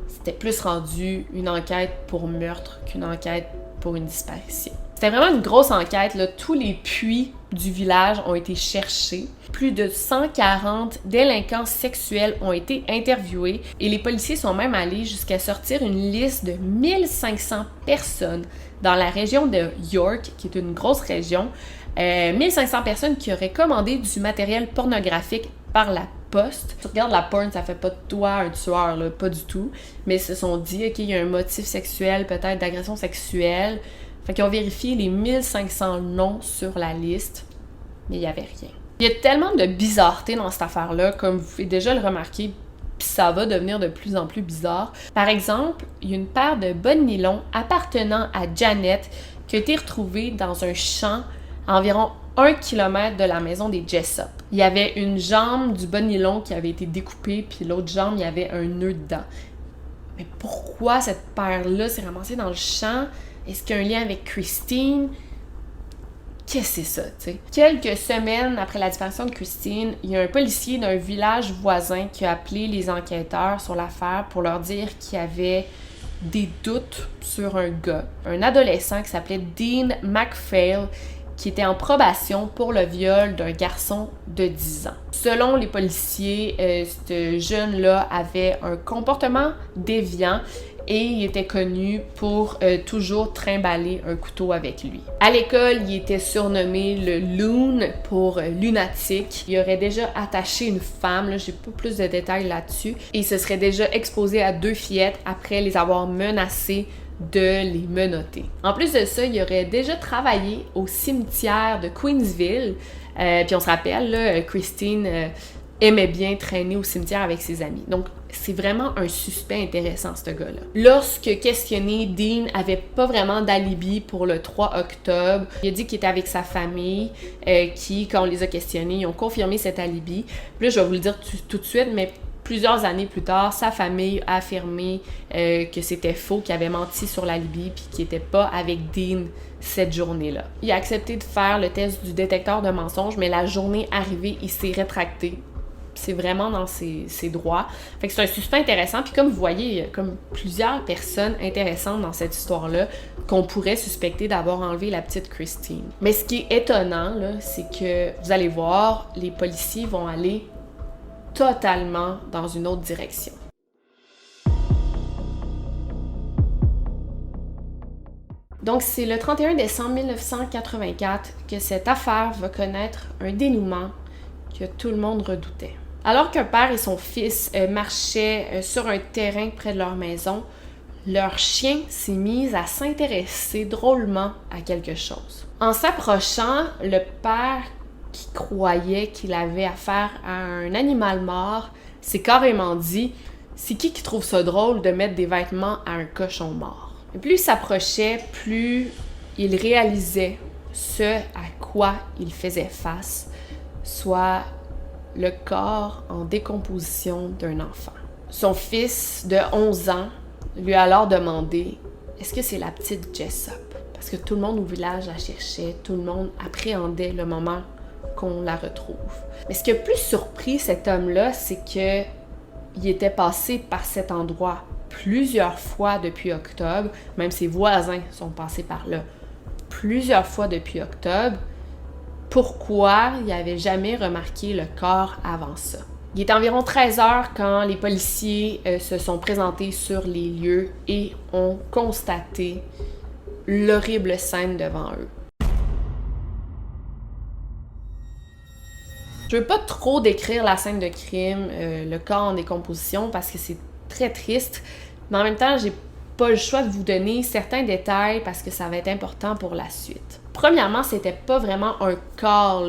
c'était plus rendu une enquête pour meurtre qu'une enquête pour une disparition. C'était vraiment une grosse enquête, là. Tous les puits du village ont été cherchés. Plus de 140 délinquants sexuels ont été interviewés et les policiers sont même allés jusqu'à sortir une liste de 1500 personnes dans la région de York, qui est une grosse région. 1500 personnes qui auraient commandé du matériel pornographique par la poste. Tu regardes la porn, ça fait pas de toi un tueur, là, pas du tout. Mais ils se sont dit, OK, il y a un motif sexuel, peut-être d'agression sexuelle. Fait qu'ils ont vérifié les 1500 noms sur la liste, mais il n'y avait rien. Il y a tellement de bizarretés dans cette affaire-là, comme vous pouvez déjà le remarquer, puis ça va devenir de plus en plus bizarre. Par exemple, il y a une paire de bas de nylon appartenant à Janet qui a été retrouvée dans un champ à environ 1 km de la maison des Jessup. Il y avait une jambe du bas de nylon qui avait été découpée, puis l'autre jambe, il y avait un nœud dedans. Mais pourquoi cette paire-là s'est ramassée dans le champ? Est-ce qu'il y a un lien avec Christine? Qu'est-ce que c'est ça, tu sais? Quelques semaines après la disparition de Christine, il y a un policier d'un village voisin qui a appelé les enquêteurs sur l'affaire pour leur dire qu'il y avait des doutes sur un gars, un adolescent qui s'appelait Dean MacPhail, qui était en probation pour le viol d'un garçon de 10 ans. Selon les policiers, ce jeune-là avait un comportement déviant et il était connu pour toujours trimballer un couteau avec lui. À l'école, il était surnommé le Loon pour lunatique. Il aurait déjà attaché une femme, là, j'ai pas plus de détails là-dessus, et il se serait déjà exposé à 2 fillettes après les avoir menacées de les menotter. En plus de ça, il aurait déjà travaillé au cimetière de Queensville. Puis on se rappelle, là, Christine aimait bien traîner au cimetière avec ses amis. Donc, c'est vraiment un suspect intéressant, ce gars-là. Lorsque questionné, Dean avait pas vraiment d'alibi pour le 3 octobre. Il a dit qu'il était avec sa famille, qui, quand on les a questionnés, ils ont confirmé cet alibi. Puis là, je vais vous le dire tout de suite, mais plusieurs années plus tard, sa famille a affirmé que c'était faux, qu'il avait menti sur l'alibi puis qu'il n'était pas avec Dean cette journée-là. Il a accepté de faire le test du détecteur de mensonges, mais la journée arrivée, il s'est rétracté c'est vraiment dans ses droits. Fait que c'est un suspect intéressant. Puis comme vous voyez, il y a comme plusieurs personnes intéressantes dans cette histoire-là qu'on pourrait suspecter d'avoir enlevé la petite Christine. Mais ce qui est étonnant, là, c'est que vous allez voir, les policiers vont aller totalement dans une autre direction. Donc, c'est le 31 décembre 1984 que cette affaire va connaître un dénouement que tout le monde redoutait. Alors qu'un père et son fils marchaient sur un terrain près de leur maison, leur chien s'est mis à s'intéresser drôlement à quelque chose. En s'approchant, le père, qui croyait qu'il avait affaire à un animal mort, s'est carrément dit « C'est qui trouve ça drôle de mettre des vêtements à un cochon mort? » Et plus il s'approchait, plus il réalisait ce à quoi il faisait face, soit le corps en décomposition d'un enfant. Son fils de 11 ans lui a alors demandé « Est-ce que c'est la petite Jessup? » Parce que tout le monde au village la cherchait, tout le monde appréhendait le moment qu'on la retrouve. Mais ce qui a plus surpris cet homme-là, c'est qu'il était passé par cet endroit plusieurs fois depuis octobre, même ses voisins sont passés par là plusieurs fois depuis octobre. Pourquoi il n'avait jamais remarqué le corps avant ça? Il est environ 13 heures quand les policiers se sont présentés sur les lieux et ont constaté l'horrible scène devant eux. Je veux pas trop décrire la scène de crime, le corps en décomposition, parce que c'est très triste, mais en même temps, j'ai pas le choix de vous donner certains détails parce que ça va être important pour la suite. Premièrement, c'était pas vraiment un corps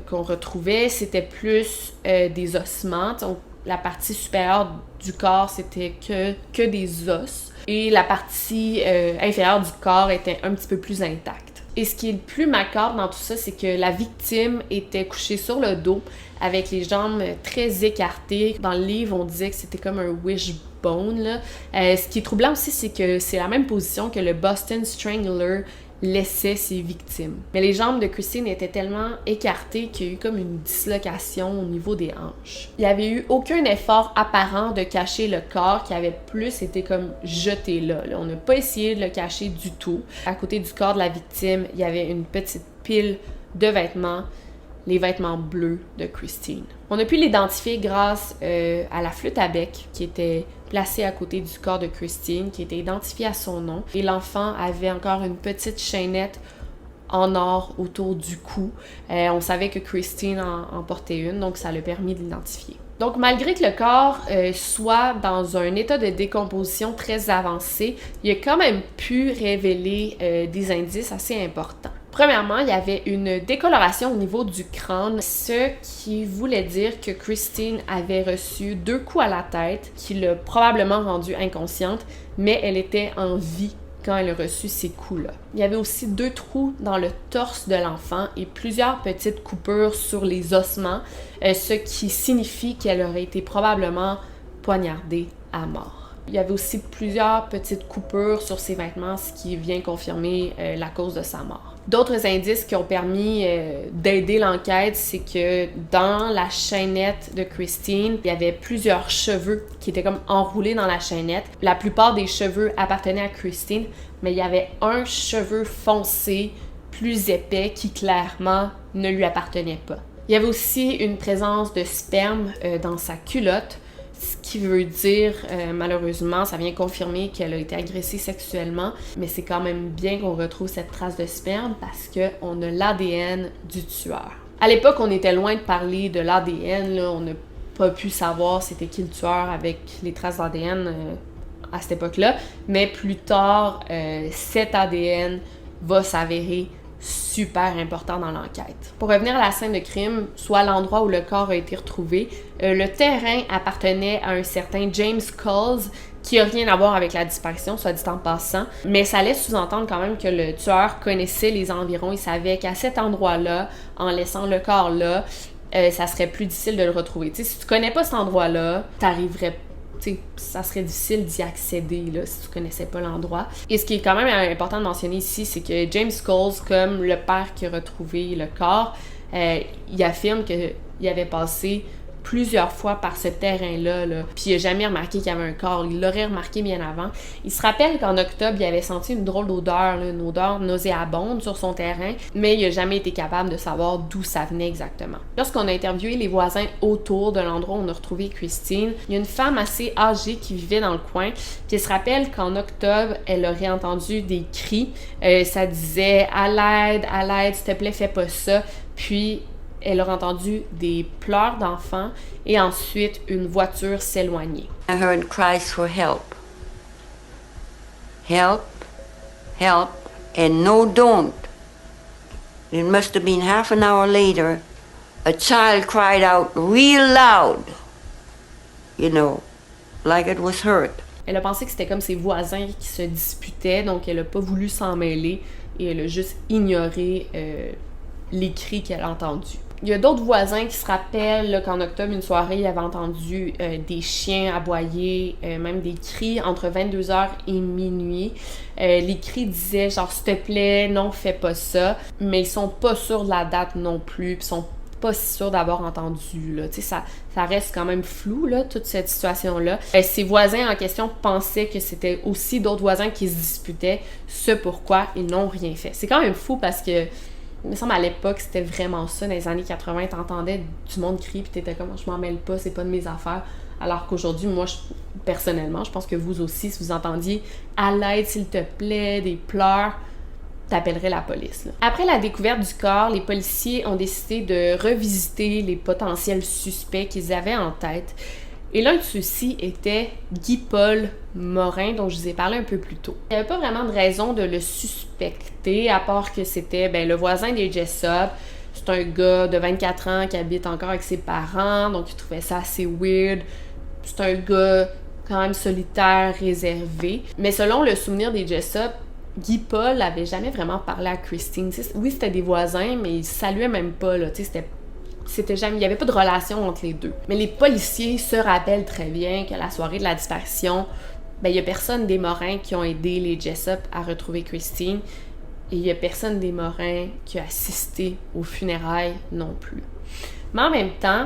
qu'on retrouvait, c'était plus des ossements. Donc, la partie supérieure du corps, c'était que des os, et la partie inférieure du corps était un petit peu plus intacte. Et ce qui est le plus macabre dans tout ça, c'est que la victime était couchée sur le dos avec les jambes très écartées. Dans le livre, on disait que c'était comme un wishbone, là. Ce qui est troublant aussi, c'est que c'est la même position que le Boston Strangler laissait ses victimes. Mais les jambes de Christine étaient tellement écartées qu'il y a eu comme une dislocation au niveau des hanches. Il n'y avait eu aucun effort apparent de cacher le corps qui avait plus été comme jeté là. On n'a pas essayé de le cacher du tout. À côté du corps de la victime, il y avait une petite pile de vêtements, les vêtements bleus de Christine. On a pu l'identifier grâce à la flûte à bec qui était placée à côté du corps de Christine, qui était identifiée à son nom. Et l'enfant avait encore une petite chaînette en or autour du cou. On savait que Christine en portait une, donc ça l'a permis de l'identifier. Donc, malgré que le corps soit dans un état de décomposition très avancé, il a quand même pu révéler des indices assez importants. Premièrement, il y avait une décoloration au niveau du crâne, ce qui voulait dire que Christine avait reçu 2 coups à la tête qui l'ont probablement rendue inconsciente, mais elle était en vie quand elle a reçu ces coups-là. Il y avait aussi 2 trous dans le torse de l'enfant et plusieurs petites coupures sur les ossements, ce qui signifie qu'elle aurait été probablement poignardée à mort. Il y avait aussi plusieurs petites coupures sur ses vêtements, ce qui vient confirmer la cause de sa mort. D'autres indices qui ont permis d'aider l'enquête, c'est que dans la chaînette de Christine, il y avait plusieurs cheveux qui étaient comme enroulés dans la chaînette. La plupart des cheveux appartenaient à Christine, mais il y avait un cheveu foncé, plus épais, qui clairement ne lui appartenait pas. Il y avait aussi une présence de sperme dans sa culotte, ce qui veut dire, malheureusement, ça vient confirmer qu'elle a été agressée sexuellement, mais c'est quand même bien qu'on retrouve cette trace de sperme parce qu'on a l'ADN du tueur. À l'époque, on était loin de parler de l'ADN, là, on n'a pas pu savoir c'était qui le tueur avec les traces d'ADN à cette époque-là, mais plus tard, cet ADN va s'avérer super important dans l'enquête. Pour revenir à la scène de crime, soit l'endroit où le corps a été retrouvé, le terrain appartenait à un certain James Coles, qui n'a rien à voir avec la disparition, soit dit en passant, mais ça laisse sous-entendre quand même que le tueur connaissait les environs, il savait qu'à cet endroit-là, en laissant le corps là, ça serait plus difficile de le retrouver. T'sais, si tu connais pas cet endroit-là, t'arriverais pas. T'sais, ça serait difficile d'y accéder là, si tu connaissais pas l'endroit. Et ce qui est quand même important de mentionner ici, c'est que James Coles, comme le père qui a retrouvé le corps, il affirme qu'il avait passé plusieurs fois par ce terrain-là, là, puis il n'a jamais remarqué qu'il y avait un corps. Il l'aurait remarqué bien avant. Il se rappelle qu'en octobre, il avait senti une drôle d'odeur, là, une odeur nauséabonde sur son terrain, mais il n'a jamais été capable de savoir d'où ça venait exactement. Lorsqu'on a interviewé les voisins autour de l'endroit où on a retrouvé Christine, il y a une femme assez âgée qui vivait dans le coin, puis elle se rappelle qu'en octobre, elle aurait entendu des cris. Ça disait « à l'aide, s'il te plaît, fais pas ça ». Puis elle a entendu des pleurs d'enfants et ensuite une voiture s'éloigner. I heard cries for help. Help, help, and no, don't. It must have been half an hour later, a child cried out real loud, you know, like it was hurt. Elle a pensé que c'était comme ses voisins qui se disputaient, donc elle n'a pas voulu s'en mêler et elle a juste ignoré les cris qu'elle a entendus. Il y a d'autres voisins qui se rappellent là, qu'en octobre, une soirée, ils avaient entendu des chiens aboyer, même des cris entre 22h et minuit. Les cris disaient genre « s'il te plaît, non, fais pas ça », mais ils sont pas sûrs de la date non plus, puis ils sont pas si sûrs d'avoir entendu, là. Tu sais, ça reste quand même flou, là, toute cette situation-là. Ces voisins en question pensaient que c'était aussi d'autres voisins qui se disputaient, ce pourquoi ils n'ont rien fait. C'est quand même fou parce que il me semble à l'époque, c'était vraiment ça. Dans les années 80, t'entendais du monde crier pis t'étais comme « je m'en mêle pas, c'est pas de mes affaires ». Alors qu'aujourd'hui, moi, personnellement, je pense que vous aussi, si vous entendiez « à l'aide, s'il te plaît », des pleurs, t'appellerais la police, là. Après la découverte du corps, les policiers ont décidé de revisiter les potentiels suspects qu'ils avaient en tête. Et l'un de ceux-ci était Guy-Paul Morin, dont je vous ai parlé un peu plus tôt. Il n'y avait pas vraiment de raison de le suspecter, à part que c'était le voisin des Jessup. C'est un gars de 24 ans qui habite encore avec ses parents, donc il trouvait ça assez weird. C'est un gars quand même solitaire, réservé. Mais selon le souvenir des Jessup, Guy-Paul n'avait jamais vraiment parlé à Christine. T'sais, oui, c'était des voisins, mais ils se saluaient même pas, là. C'était jamais, il n'y avait pas de relation entre les deux. Mais les policiers se rappellent très bien que la soirée de la disparition, il n'y a personne des Morins qui ont aidé les Jessup à retrouver Christine et il n'y a personne des Morins qui a assisté aux funérailles non plus. Mais en même temps,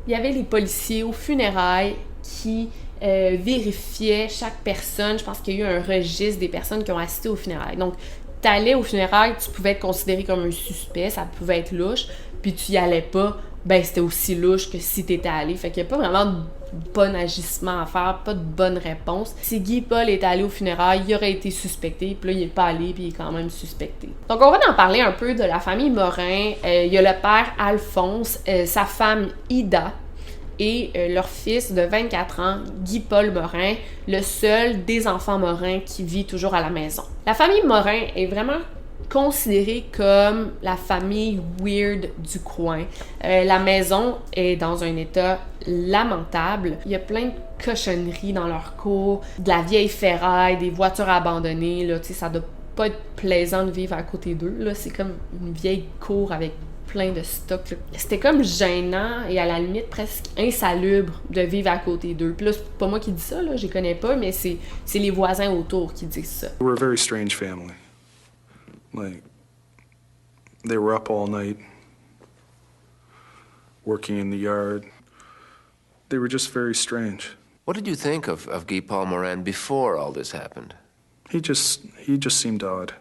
il y avait les policiers aux funérailles qui vérifiaient chaque personne. Je pense qu'il y a eu un registre des personnes qui ont assisté aux funérailles. Donc, t'allais aux funérailles, tu pouvais être considéré comme un suspect, ça pouvait être louche, puis tu y allais pas, c'était aussi louche que si t'étais allé. Fait qu'il y a pas vraiment de bon agissement à faire, pas de bonne réponse. Si Guy-Paul était allé aux funérailles, il aurait été suspecté, puis là, il est pas allé, puis il est quand même suspecté. Donc, on va en parler un peu de la famille Morin. Il y a le père Alphonse, sa femme Ida, et leur fils de 24 ans, Guy-Paul Morin, le seul des enfants Morin qui vit toujours à la maison. La famille Morin est vraiment considérée comme la famille weird du coin. La maison est dans un état lamentable. Il y a plein de cochonneries dans leur cour, de la vieille ferraille, des voitures abandonnées. Là, ça doit pas être plaisant de vivre à côté d'eux. Là, c'est comme une vieille cour avec plein de stock. Là. C'était comme gênant et à la limite presque insalubre de vivre à côté d'eux. Puis là, c'est pas moi qui dis ça, là, je les connais pas, mais c'est les voisins autour qui disent ça. We're a very strange family. Like, they were up all night, working in the yard. They were just very strange. What did you think of Guy Paul Morin before all this happened? He just seemed odd.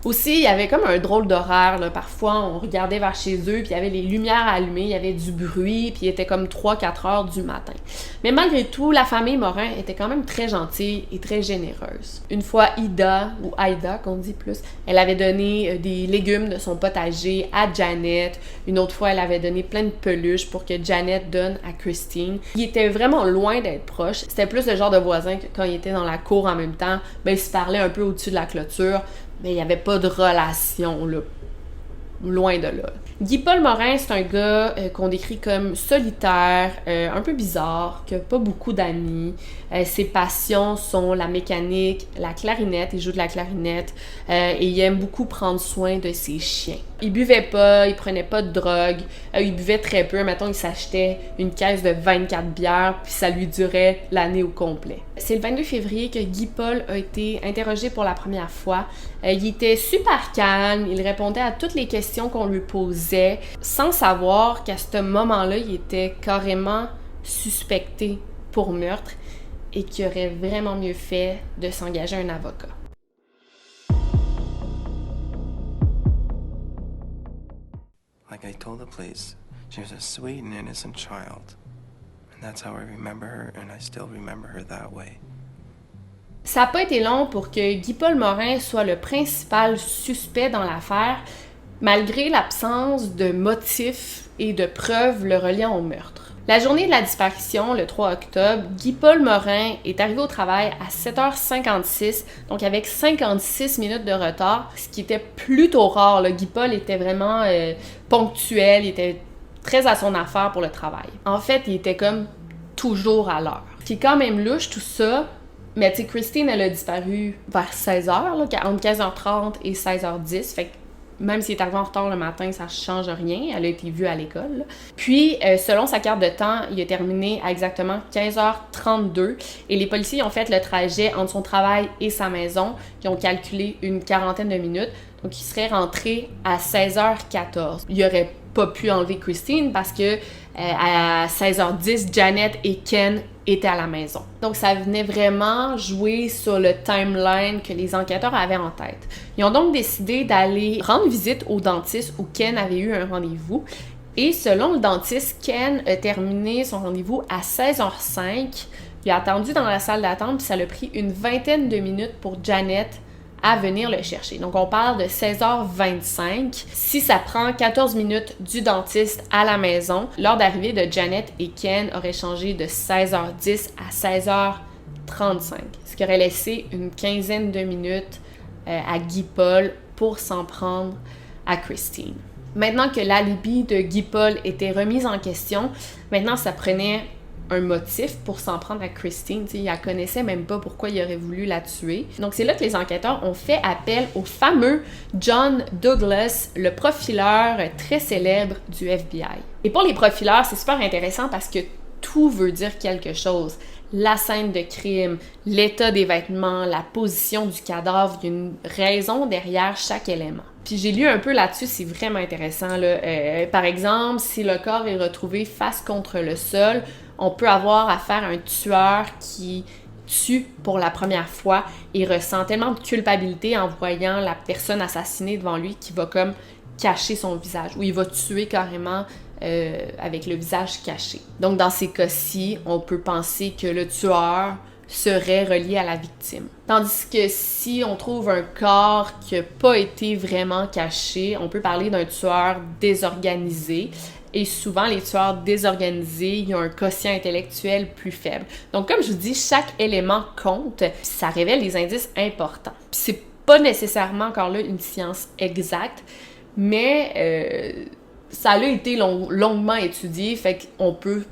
Aussi, il y avait comme un drôle d'horaire, là. Parfois, on regardait vers chez eux, puis il y avait les lumières allumées, il y avait du bruit, puis il était comme 3-4 heures du matin. Mais malgré tout, la famille Morin était quand même très gentille et très généreuse. Une fois, Ida, ou Aïda qu'on dit plus, elle avait donné des légumes de son potager à Janet. Une autre fois, elle avait donné plein de peluches pour que Janet donne à Christine. Ils étaient vraiment loin d'être proches. C'était plus le genre de voisin que quand ils étaient dans la cour en même temps, ils se parlaient un peu au-dessus de la clôture. Mais il n'y avait pas de relation, là. Loin de là. Guy-Paul Morin, c'est un gars qu'on décrit comme solitaire, un peu bizarre, qui n'a pas beaucoup d'amis. Ses passions sont la mécanique, la clarinette, il joue de la clarinette, et il aime beaucoup prendre soin de ses chiens. Il buvait pas, il prenait pas de drogue, il buvait très peu. Mettons, il s'achetait une caisse de 24 bières, puis ça lui durait l'année au complet. C'est le 22 février que Guy-Paul a été interrogé pour la première fois. Il était super calme, il répondait à toutes les questions questions qu'on lui posait, sans savoir qu'à ce moment-là, il était carrément suspecté pour meurtre et qu'il aurait vraiment mieux fait de s'engager un avocat. Like I told the police, she was a sweet and innocent child. And that's how I remember her, and I still remember her that way. Ça n'a pas été long pour que Guy-Paul Morin soit le principal suspect dans l'affaire, malgré l'absence de motifs et de preuves le reliant au meurtre. La journée de la disparition, le 3 octobre, Guy-Paul Morin est arrivé au travail à 7h56, donc avec 56 minutes de retard, ce qui était plutôt rare. Là. Guy-Paul était vraiment ponctuel, il était très à son affaire pour le travail. En fait, il était comme toujours à l'heure. Ce qui est quand même louche, tout ça, mais tu sais, Christine, elle a disparu vers 16h, là, entre 15h30 et 16h10, fait que même s'il est arrivé en retard le matin, ça change rien. Elle a été vue à l'école. Puis, selon sa carte de temps, il a terminé à exactement 15h32. Et les policiers ont fait le trajet entre son travail et sa maison. Ils ont calculé une quarantaine de minutes. Donc, il serait rentré à 16h14. Il n'aurait pas pu enlever Christine parce que à 16h10, Janet et Ken étaient à la maison. Donc, ça venait vraiment jouer sur le timeline que les enquêteurs avaient en tête. Ils ont donc décidé d'aller rendre visite au dentiste où Ken avait eu un rendez-vous. Et selon le dentiste, Ken a terminé son rendez-vous à 16h05. Il a attendu dans la salle d'attente, puis ça a pris une vingtaine de minutes pour Janet à venir le chercher. Donc, on parle de 16h25. Si ça prend 14 minutes du dentiste à la maison, l'heure d'arrivée de Janet et Ken aurait changé de 16h10 à 16h35, ce qui aurait laissé une quinzaine de minutes à Guy-Paul pour s'en prendre à Christine. Maintenant que l'alibi de Guy-Paul était remis en question, maintenant ça prenait un motif pour s'en prendre à Christine. T'sais, il la connaissait même pas pourquoi il aurait voulu la tuer. Donc c'est là que les enquêteurs ont fait appel au fameux John Douglas, le profileur très célèbre du FBI. Et pour les profileurs, c'est super intéressant parce que tout veut dire quelque chose. La scène de crime, l'état des vêtements, la position du cadavre, il y a une raison derrière chaque élément. Puis j'ai lu un peu là-dessus, c'est vraiment intéressant. Là. Par exemple, si le corps est retrouvé face contre le sol, on peut avoir affaire à un tueur qui tue pour la première fois et ressent tellement de culpabilité en voyant la personne assassinée devant lui qu'il va comme cacher son visage, ou il va tuer carrément avec le visage caché. Donc dans ces cas-ci, on peut penser que le tueur serait relié à la victime. Tandis que si on trouve un corps qui n'a pas été vraiment caché, on peut parler d'un tueur désorganisé. Et souvent, les tueurs désorganisés, ils ont un quotient intellectuel plus faible. Donc, comme je vous dis, chaque élément compte, puis ça révèle des indices importants. Puis c'est pas nécessairement encore là une science exacte, mais ça a été longuement étudié, fait qu'on peut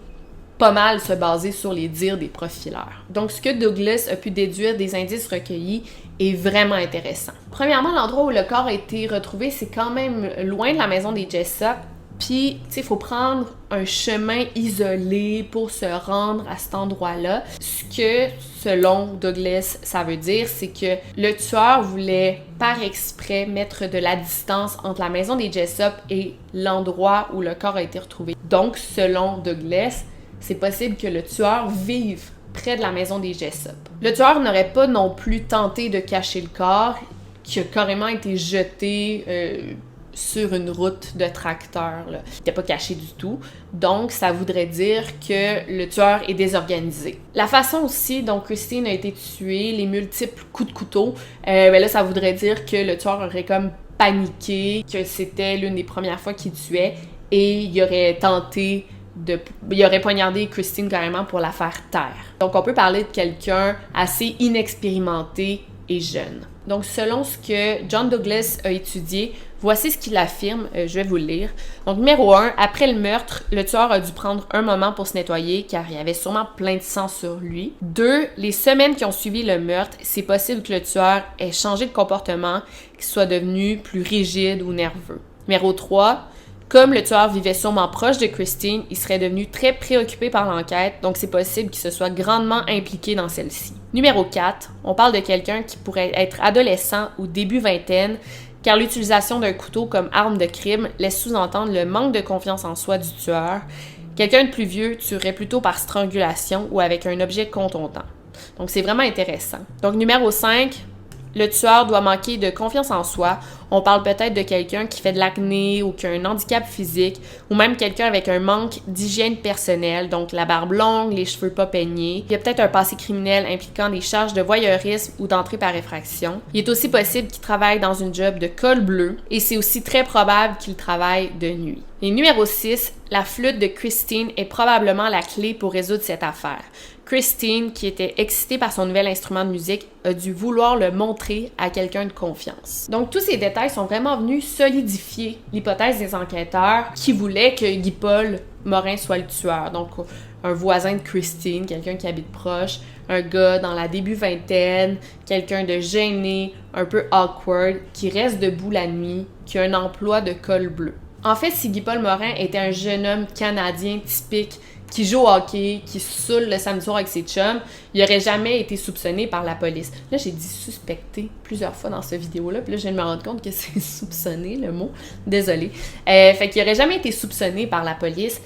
pas mal se baser sur les dires des profileurs. Donc, ce que Douglas a pu déduire des indices recueillis est vraiment intéressant. Premièrement, l'endroit où le corps a été retrouvé, c'est quand même loin de la maison des Jessup. Puis, tu sais, il faut prendre un chemin isolé pour se rendre à cet endroit-là. Ce que, selon Douglas, ça veut dire, c'est que le tueur voulait, par exprès, mettre de la distance entre la maison des Jessup et l'endroit où le corps a été retrouvé. Donc, selon Douglas, c'est possible que le tueur vive près de la maison des Jessup. Le tueur n'aurait pas non plus tenté de cacher le corps, qui a carrément été jeté sur une route de tracteur. Là. Il n'était pas caché du tout. Donc, ça voudrait dire que le tueur est désorganisé. La façon aussi dont Christine a été tuée, les multiples coups de couteau, ben là, ça voudrait dire que le tueur aurait comme paniqué, que c'était l'une des premières fois qu'il tuait et il aurait tenté il aurait poignardé Christine carrément pour la faire taire. Donc, on peut parler de quelqu'un assez inexpérimenté et jeune. Donc, selon ce que John Douglas a étudié, voici ce qu'il affirme, je vais vous le lire. Donc, numéro 1, après le meurtre, le tueur a dû prendre un moment pour se nettoyer car il y avait sûrement plein de sang sur lui. 2, les semaines qui ont suivi le meurtre, c'est possible que le tueur ait changé de comportement, qu'il soit devenu plus rigide ou nerveux. Numéro 3, comme le tueur vivait sûrement proche de Christine, il serait devenu très préoccupé par l'enquête, donc c'est possible qu'il se soit grandement impliqué dans celle-ci. Numéro 4, on parle de quelqu'un qui pourrait être adolescent ou début vingtaine, car l'utilisation d'un couteau comme arme de crime laisse sous-entendre le manque de confiance en soi du tueur. Quelqu'un de plus vieux tuerait plutôt par strangulation ou avec un objet contondant. Donc c'est vraiment intéressant. Donc numéro 5, le tueur doit manquer de confiance en soi. On parle peut-être de quelqu'un qui fait de l'acné ou qui a un handicap physique, ou même quelqu'un avec un manque d'hygiène personnelle, donc la barbe longue, les cheveux pas peignés. Il y a peut-être un passé criminel impliquant des charges de voyeurisme ou d'entrée par effraction. Il est aussi possible qu'il travaille dans une job de col bleu, et c'est aussi très probable qu'il travaille de nuit. Et numéro 6, la flûte de Christine est probablement la clé pour résoudre cette affaire. Christine, qui était excitée par son nouvel instrument de musique, a dû vouloir le montrer à quelqu'un de confiance. Donc tous ces détails sont vraiment venus solidifier l'hypothèse des enquêteurs qui voulaient que Guy-Paul Morin soit le tueur. Donc un voisin de Christine, quelqu'un qui habite proche, un gars dans la début vingtaine, quelqu'un de gêné, un peu awkward, qui reste debout la nuit, qui a un emploi de col bleu. En fait, si Guy-Paul Morin était un jeune homme canadien typique, qui joue au hockey, qui se saoule le samedi soir avec ses chums, il n'aurait jamais été soupçonné par la police. Là, j'ai dit suspecté plusieurs fois dans cette vidéo-là, puis là, je viens de me rendre compte que c'est soupçonné, le mot. Désolée. Fait qu'il n'aurait jamais été soupçonné par la police.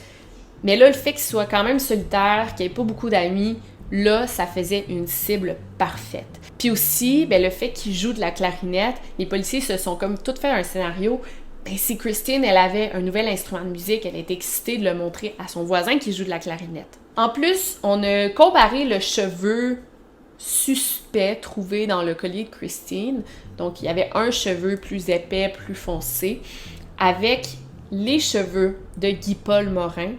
Mais là, le fait qu'il soit quand même solitaire, qu'il n'ait pas beaucoup d'amis, là, ça faisait une cible parfaite. Puis aussi, le fait qu'il joue de la clarinette, les policiers se sont comme tout fait un scénario. Si Christine, elle avait un nouvel instrument de musique, elle était excitée de le montrer à son voisin qui joue de la clarinette. En plus, on a comparé le cheveu suspect trouvé dans le collier de Christine, donc il y avait un cheveu plus épais, plus foncé, avec les cheveux de Guy-Paul Morin,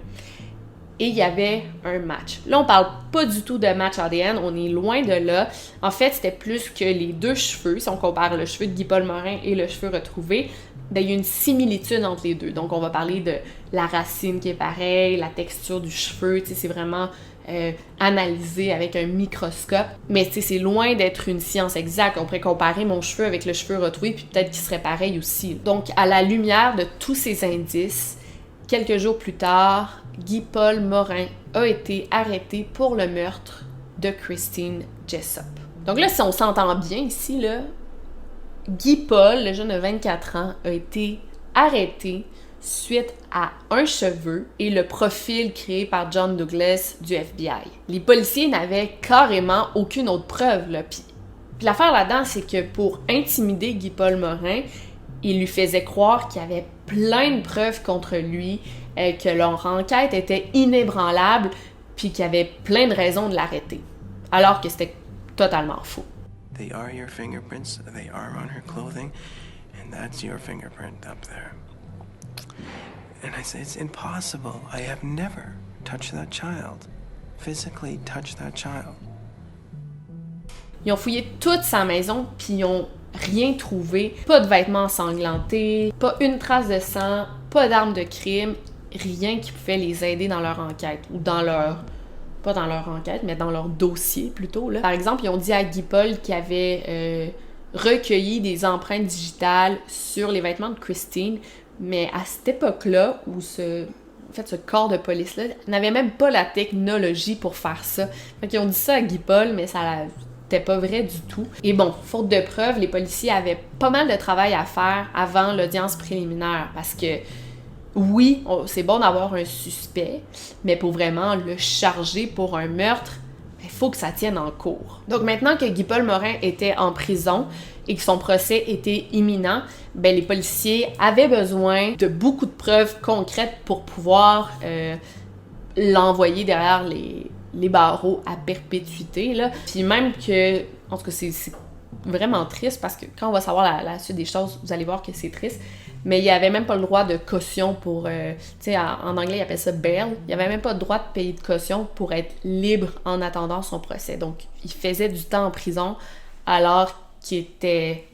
et il y avait un match. Là, on parle pas du tout de match ADN, on est loin de là. En fait, c'était plus que les deux cheveux, si on compare le cheveu de Guy-Paul Morin et le cheveu retrouvé, il y a une similitude entre les deux. Donc, on va parler de la racine qui est pareille, la texture du cheveu, c'est vraiment analysé avec un microscope. Mais c'est loin d'être une science exacte. On pourrait comparer mon cheveu avec le cheveu retrouvé, puis peut-être qu'il serait pareil aussi. Donc, à la lumière de tous ces indices, quelques jours plus tard, Guy-Paul Morin a été arrêté pour le meurtre de Christine Jessup. Donc là, si on s'entend bien ici, là, Guy-Paul, le jeune de 24 ans, a été arrêté suite à un cheveu et le profil créé par John Douglas du FBI. Les policiers n'avaient carrément aucune autre preuve, là. Puis l'affaire là-dedans, c'est que pour intimider Guy-Paul Morin, il lui faisait croire qu'il y avait plein de preuves contre lui, que leur enquête était inébranlable, puis qu'il y avait plein de raisons de l'arrêter. Alors que c'était totalement faux. They are your fingerprints, they are on her clothing, and that's your fingerprint up there. And I said, it's impossible. I have never touched that child. Physically touched that child. Ils ont fouillé toute sa maison, puis ils ont rien trouvé. Pas de vêtements ensanglantés, pas une trace de sang, pas d'arme de crime, rien qui pouvait les aider dans leur enquête, ou dans leur... pas dans leur enquête, mais dans leur dossier plutôt. Là. Par exemple, ils ont dit à Guy-Paul qu'il avait recueilli des empreintes digitales sur les vêtements de Christine, mais à cette époque-là, où ce corps de police-là n'avait même pas la technologie pour faire ça. Fait qu'ils ont dit ça à Guy-Paul, mais ça n'était pas vrai du tout. Et bon, faute de preuves, les policiers avaient pas mal de travail à faire avant l'audience préliminaire, parce que oui, c'est bon d'avoir un suspect, mais pour vraiment le charger pour un meurtre, il faut que ça tienne en cours. Donc maintenant que Guy-Paul Morin était en prison et que son procès était imminent, les policiers avaient besoin de beaucoup de preuves concrètes pour pouvoir l'envoyer derrière les barreaux à perpétuité. Là. Puis même que, en tout cas, c'est vraiment triste parce que quand on va savoir la suite des choses, vous allez voir que c'est triste. Mais il n'y avait même pas le droit de caution pour... tu sais, en anglais, ils appellent ça bail. Il n'y avait même pas le droit de payer de caution pour être libre en attendant son procès. Donc, il faisait du temps en prison alors qu'il était,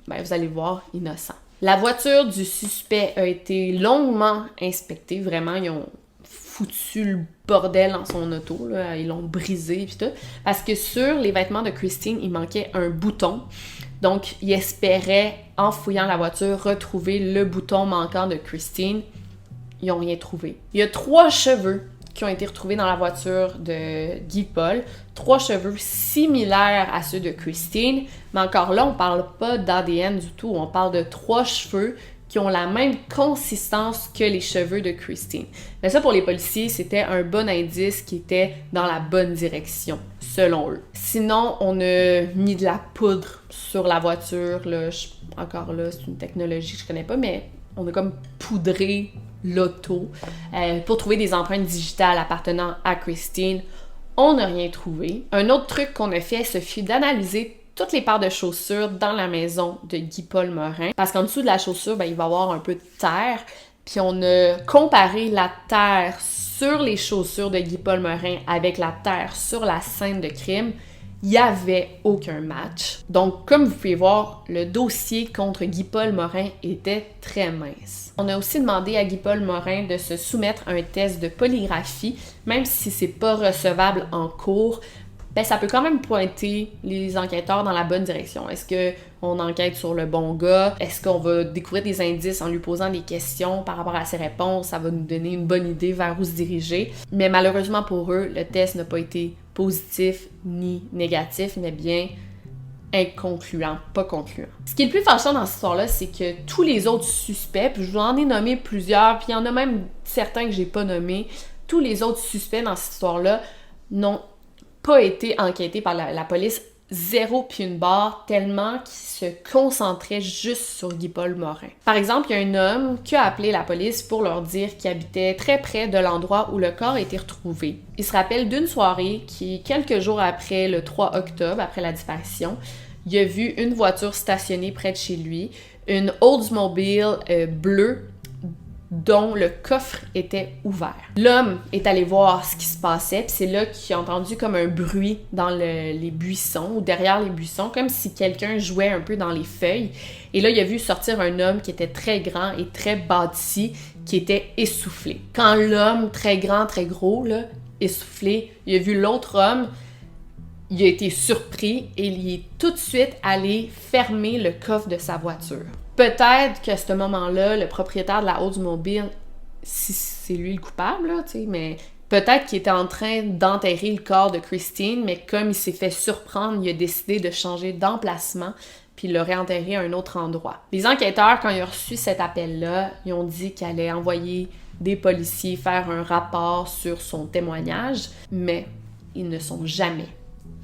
vous allez voir, innocent. La voiture du suspect a été longuement inspectée. Vraiment, ils ont foutu le bordel dans son auto. Là. Ils l'ont brisé et tout. Parce que sur les vêtements de Christine, il manquait un bouton. Donc, il espérait, en fouillant la voiture, retrouver le bouton manquant de Christine. Ils n'ont rien trouvé. Il y a 3 cheveux qui ont été retrouvés dans la voiture de Guy Paul. 3 cheveux similaires à ceux de Christine, mais encore là, on parle pas d'ADN du tout, on parle de 3 cheveux qui ont la même consistance que les cheveux de Christine. Mais ça, pour les policiers, c'était un bon indice qui était dans la bonne direction, selon eux. Sinon, on a mis de la poudre sur la voiture. Là, encore là, c'est une technologie que je connais pas, mais on a comme poudré l'auto pour trouver des empreintes digitales appartenant à Christine. On n'a rien trouvé. Un autre truc qu'on a fait, ce fut d'analyser toutes les paires de chaussures dans la maison de Guy-Paul Morin. Parce qu'en dessous de la chaussure, il va y avoir un peu de terre. Puis on a comparé la terre sur les chaussures de Guy-Paul Morin avec la terre sur la scène de crime. Il n'y avait aucun match. Donc, comme vous pouvez voir, le dossier contre Guy-Paul Morin était très mince. On a aussi demandé à Guy-Paul Morin de se soumettre à un test de polygraphie, même si c'est pas recevable en cours. Ça peut quand même pointer les enquêteurs dans la bonne direction. Est-ce qu'on enquête sur le bon gars? Est-ce qu'on va découvrir des indices en lui posant des questions par rapport à ses réponses? Ça va nous donner une bonne idée vers où se diriger. Mais malheureusement pour eux, le test n'a pas été positif ni négatif, mais bien inconcluant, pas concluant. Ce qui est le plus fâchant dans cette histoire-là, c'est que tous les autres suspects, puis je vous en ai nommé plusieurs, puis il y en a même certains que j'ai pas nommés, tous les autres suspects dans cette histoire-là n'ont pas été enquêtés par la police, 0 puis une barre, tellement qu'ils se concentraient juste sur Guy-Paul Morin. Par exemple, il y a un homme qui a appelé la police pour leur dire qu'il habitait très près de l'endroit où le corps a été retrouvé. Il se rappelle d'une soirée qui, quelques jours après le 3 octobre, après la disparition, il a vu une voiture stationnée près de chez lui, une Oldsmobile bleue, dont le coffre était ouvert. L'homme est allé voir ce qui se passait, puis c'est là qu'il a entendu comme un bruit dans les buissons, ou derrière les buissons, comme si quelqu'un jouait un peu dans les feuilles. Et là, il a vu sortir un homme qui était très grand et très bâti, qui était essoufflé. Quand l'homme très grand, très gros, là, essoufflé, il a vu l'autre homme, il a été surpris et il est tout de suite allé fermer le coffre de sa voiture. Peut-être qu'à ce moment-là, le propriétaire de la Oldsmobile, si c'est lui le coupable, là, mais peut-être qu'il était en train d'enterrer le corps de Christine, mais comme il s'est fait surprendre, il a décidé de changer d'emplacement puis il l'a réenterré à un autre endroit. Les enquêteurs, quand ils ont reçu cet appel-là, ils ont dit qu'ils allaient envoyer des policiers faire un rapport sur son témoignage, mais ils ne sont jamais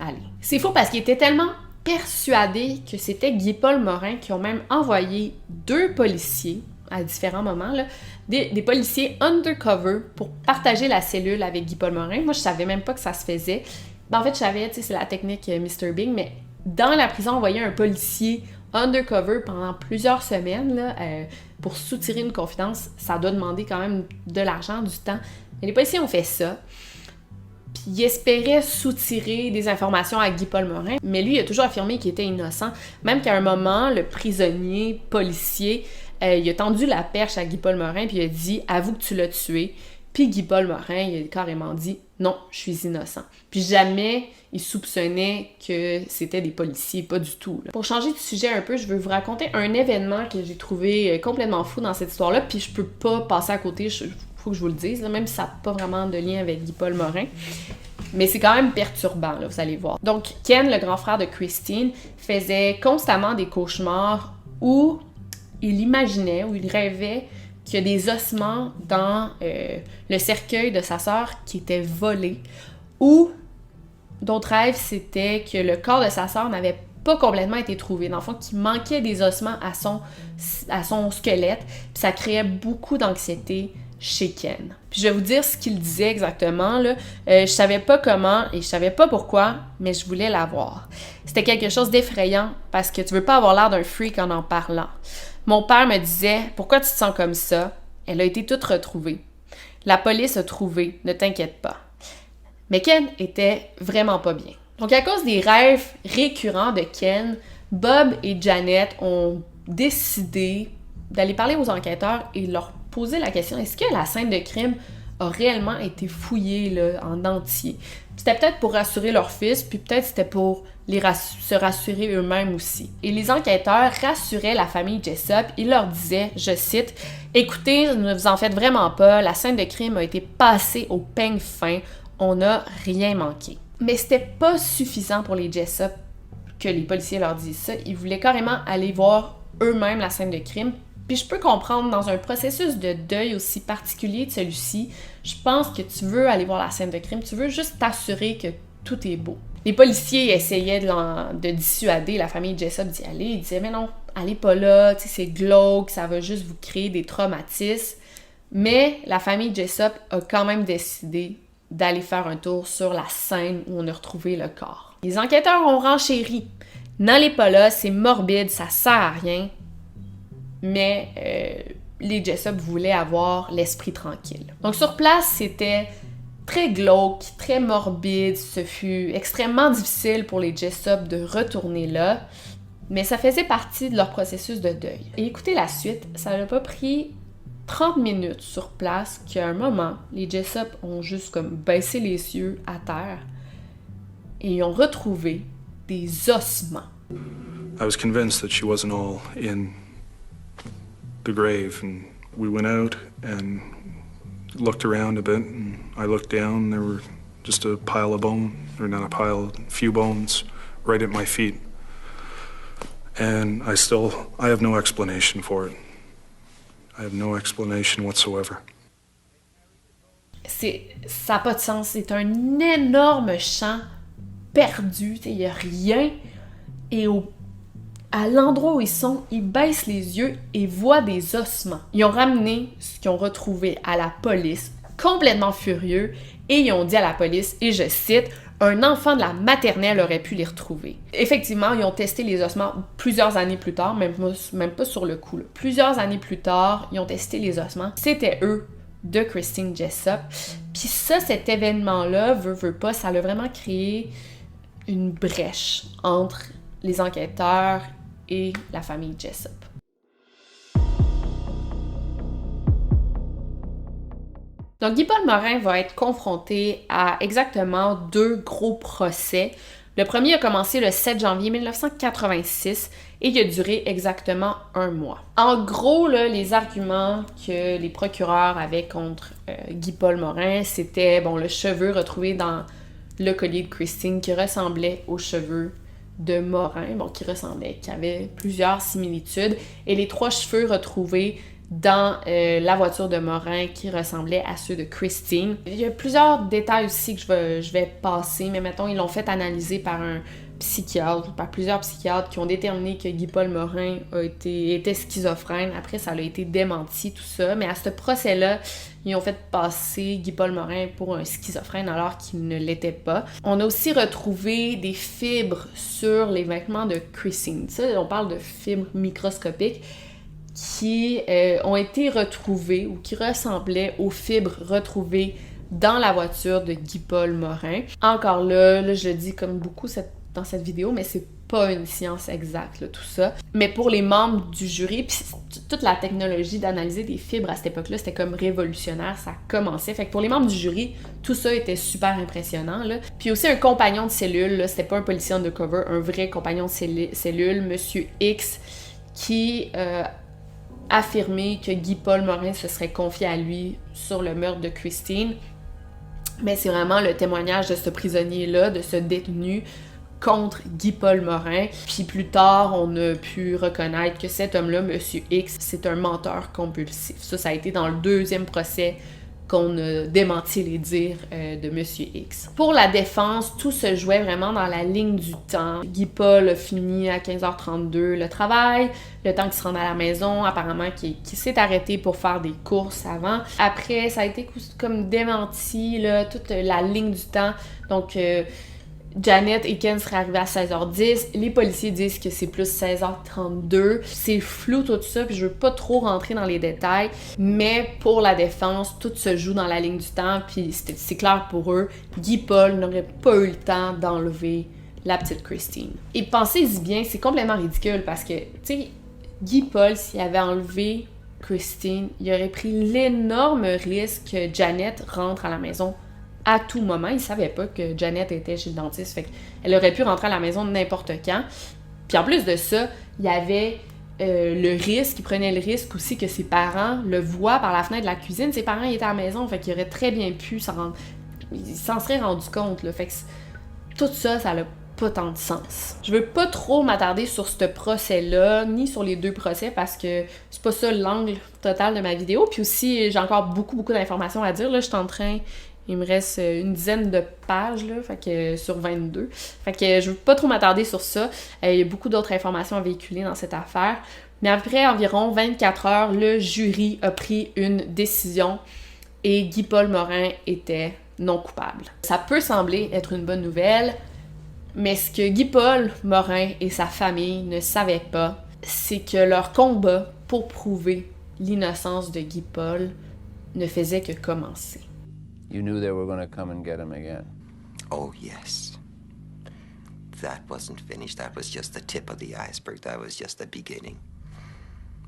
allés. C'est faux parce qu'il était tellement persuadé que c'était Guy-Paul Morin qui ont même envoyé 2 policiers à différents moments, là, des policiers undercover pour partager la cellule avec Guy-Paul Morin. Moi, je savais même pas que ça se faisait. En fait, je savais, c'est la technique Mr. Bing, mais dans la prison, on voyait un policier undercover pendant plusieurs semaines là, pour soutirer une confidence. Ça doit demander quand même de l'argent, du temps. Mais les policiers ont fait ça. Puis il espérait soutirer des informations à Guy-Paul Morin, mais lui, il a toujours affirmé qu'il était innocent, même qu'à un moment, le prisonnier policier, il a tendu la perche à Guy-Paul Morin, puis il a dit « Avoue que tu l'as tué ». Puis Guy-Paul Morin, il a carrément dit « Non, je suis innocent ». Puis jamais il soupçonnait que c'était des policiers, pas du tout. Là. Pour changer de sujet un peu, je veux vous raconter un événement que j'ai trouvé complètement fou dans cette histoire-là, puis je peux pas passer à côté, faut que je vous le dise, là, même si ça n'a pas vraiment de lien avec Guy-Paul Morin. Mais c'est quand même perturbant, là, vous allez voir. Donc, Ken, le grand frère de Christine, faisait constamment des cauchemars où il imaginait, où il rêvait qu'il y a des ossements dans le cercueil de sa sœur qui étaient volés, ou d'autres rêves, c'était que le corps de sa sœur n'avait pas complètement été trouvé. Dans le fond, qu'il manquait des ossements à son squelette, puis ça créait beaucoup d'anxiété chez Ken. Puis je vais vous dire ce qu'il disait exactement, là. Je savais pas comment et je savais pas pourquoi, mais je voulais la voir. C'était quelque chose d'effrayant parce que tu veux pas avoir l'air d'un freak en parlant. Mon père me disait « Pourquoi tu te sens comme ça? Elle a été toute retrouvée. La police a trouvé, ne t'inquiète pas. » Mais Ken était vraiment pas bien. Donc à cause des rêves récurrents de Ken, Bob et Janet ont décidé d'aller parler aux enquêteurs et leur poser la question, est-ce que la scène de crime a réellement été fouillé là, en entier. C'était peut-être pour rassurer leur fils, puis peut-être c'était pour se rassurer eux-mêmes aussi. Et les enquêteurs rassuraient la famille Jessup. Ils leur disaient, je cite, « Écoutez, ne vous en faites vraiment pas, la scène de crime a été passée au peigne fin, on n'a rien manqué. » Mais c'était pas suffisant pour les Jessup que les policiers leur disent ça. Ils voulaient carrément aller voir eux-mêmes la scène de crime. Puis je peux comprendre, dans un processus de deuil aussi particulier de celui-ci, je pense que tu veux aller voir la scène de crime, tu veux juste t'assurer que tout est beau. Les policiers essayaient de dissuader la famille Jessup d'y aller. Ils disaient « Mais non, allez pas là, c'est glauque, ça va juste vous créer des traumatismes. » Mais la famille Jessup a quand même décidé d'aller faire un tour sur la scène où on a retrouvé le corps. Les enquêteurs ont renchéri. N'allez pas là, c'est morbide, ça sert à rien. Mais les Jessup voulaient avoir l'esprit tranquille. Donc sur place, c'était très glauque, très morbide. Ce fut extrêmement difficile pour les Jessup de retourner là, mais ça faisait partie de leur processus de deuil. Et écoutez la suite, ça n'a pas pris 30 minutes sur place qu'à un moment, les Jessup ont juste comme baissé les yeux à terre et ils ont retrouvé des ossements. I was convinced that she wasn't all in the grave, and we went out and looked around a bit, and I looked down, there were just a pile of bones, or not a pile, a few bones right at my feet. And I have no explanation for it. I have no explanation whatsoever. Ça n'a pas de sens, c'est un énorme champ perdu, il n'y a rien, et à l'endroit où ils sont, ils baissent les yeux et voient des ossements. Ils ont ramené ce qu'ils ont retrouvé à la police, complètement furieux, et ils ont dit à la police, et je cite, « Un enfant de la maternelle aurait pu les retrouver. » Effectivement, ils ont testé les ossements plusieurs années plus tard, même pas sur le coup. Là. Plusieurs années plus tard, ils ont testé les ossements. C'était eux de Christine Jessup. Puis ça, cet événement-là, veut pas, ça a vraiment créé une brèche entre les enquêteurs et la famille Jessup. Donc, Guy-Paul Morin va être confronté à exactement 2 gros procès. Le premier a commencé le 7 janvier 1986 et il a duré exactement 1 mois. En gros, là, les arguments que les procureurs avaient contre Guy-Paul Morin, c'était le cheveu retrouvé dans le collier de Christine qui ressemblait aux cheveux de Morin, qui avait plusieurs similitudes, et les 3 cheveux retrouvés dans la voiture de Morin qui ressemblait à ceux de Christine. Il y a plusieurs détails aussi que je vais passer, mais mettons, ils l'ont fait analyser par un psychiatre, par plusieurs psychiatres qui ont déterminé que Guy-Paul Morin était schizophrène. Après, ça a été démenti, tout ça, mais à ce procès-là, ils ont fait passer Guy-Paul Morin pour un schizophrène alors qu'il ne l'était pas. On a aussi retrouvé des fibres sur les vêtements de Christine. Ça, on parle de fibres microscopiques qui ont été retrouvées ou qui ressemblaient aux fibres retrouvées dans la voiture de Guy-Paul Morin. Encore là, je le dis comme beaucoup dans cette vidéo, mais c'est pas une science exacte, là, tout ça. Mais pour les membres du jury, puis toute la technologie d'analyser des fibres à cette époque-là, c'était comme révolutionnaire, ça commençait. Fait que pour les membres du jury, tout ça était super impressionnant, là. Puis aussi un compagnon de cellule, là, c'était pas un policier undercover, un vrai compagnon de cellule, Monsieur X, qui affirmé que Guy-Paul Morin se serait confié à lui sur le meurtre de Christine. Mais c'est vraiment le témoignage de ce prisonnier-là, de ce détenu contre Guy-Paul Morin. Puis plus tard, on a pu reconnaître que cet homme-là, Monsieur X, c'est un menteur compulsif. Ça a été dans le 2e procès qu'on a démenti les dires de Monsieur X. Pour la défense, tout se jouait vraiment dans la ligne du temps. Guy-Paul a fini à 15h32 le travail, le temps qu'il se rende à la maison, apparemment qu'il s'est arrêté pour faire des courses avant. Après, ça a été comme démenti, là, toute la ligne du temps. Donc, Janet et Ken seraient arrivés à 16h10. Les policiers disent que c'est plus 16h32. C'est flou tout ça, puis je veux pas trop rentrer dans les détails. Mais pour la défense, tout se joue dans la ligne du temps, puis c'est clair pour eux. Guy-Paul n'aurait pas eu le temps d'enlever la petite Christine. Et pensez-y bien, c'est complètement ridicule parce que, tu sais, Guy-Paul, s'il avait enlevé Christine, il aurait pris l'énorme risque que Janet rentre à la maison à tout moment. Il savait pas que Janet était chez le dentiste, fait qu'elle aurait pu rentrer à la maison n'importe quand. Puis en plus de ça, il y avait le risque, il prenait le risque aussi que ses parents le voient par la fenêtre de la cuisine. Ses parents étaient à la maison, fait qu'il aurait très bien pu s'en rendre... Il s'en serait rendu compte, là. Fait que tout ça, ça n'a pas tant de sens. Je veux pas trop m'attarder sur ce procès-là, ni sur les deux procès, parce que c'est pas ça l'angle total de ma vidéo. Puis aussi, j'ai encore beaucoup d'informations à dire. Là, je suis en train... Il me reste une dizaine de pages, là, fait que, sur 22. Fait que je veux pas trop m'attarder sur ça. Il y a beaucoup d'autres informations à véhiculer dans cette affaire. Mais après environ 24 heures, le jury a pris une décision et Guy-Paul Morin était non coupable. Ça peut sembler être une bonne nouvelle, mais ce que Guy-Paul Morin et sa famille ne savaient pas, c'est que leur combat pour prouver l'innocence de Guy-Paul ne faisait que commencer. You knew they were going to come and get him again. Oh, yes. That wasn't finished. That was just the tip of the iceberg. That was just the beginning.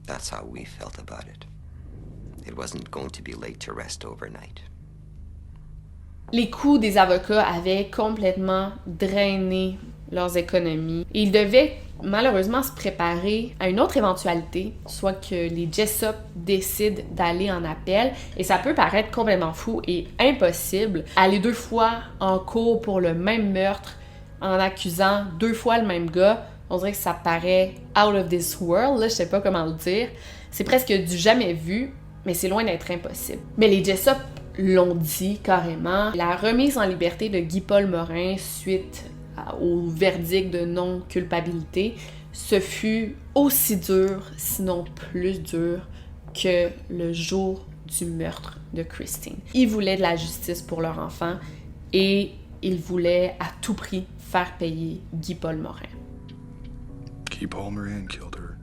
That's how we felt about it. It wasn't going to be laid to rest overnight. Les coûts des avocats avaient complètement drainé leurs économies. Et ils devaient malheureusement se préparer à une autre éventualité, soit que les Jessup décident d'aller en appel. Et ça peut paraître complètement fou et impossible. Aller 2 fois en cours pour le même meurtre en accusant 2 fois le même gars, on dirait que ça paraît out of this world, là, je sais pas comment le dire. C'est presque du jamais vu, mais c'est loin d'être impossible. Mais les Jessup l'ont dit carrément. La remise en liberté de Guy-Paul Morin suite au verdict de non-culpabilité, ce fut aussi dur, sinon plus dur, que le jour du meurtre de Christine. Ils voulaient de la justice pour leur enfant et ils voulaient à tout prix faire payer Guy-Paul Morin. Guy-Paul Moran killed her.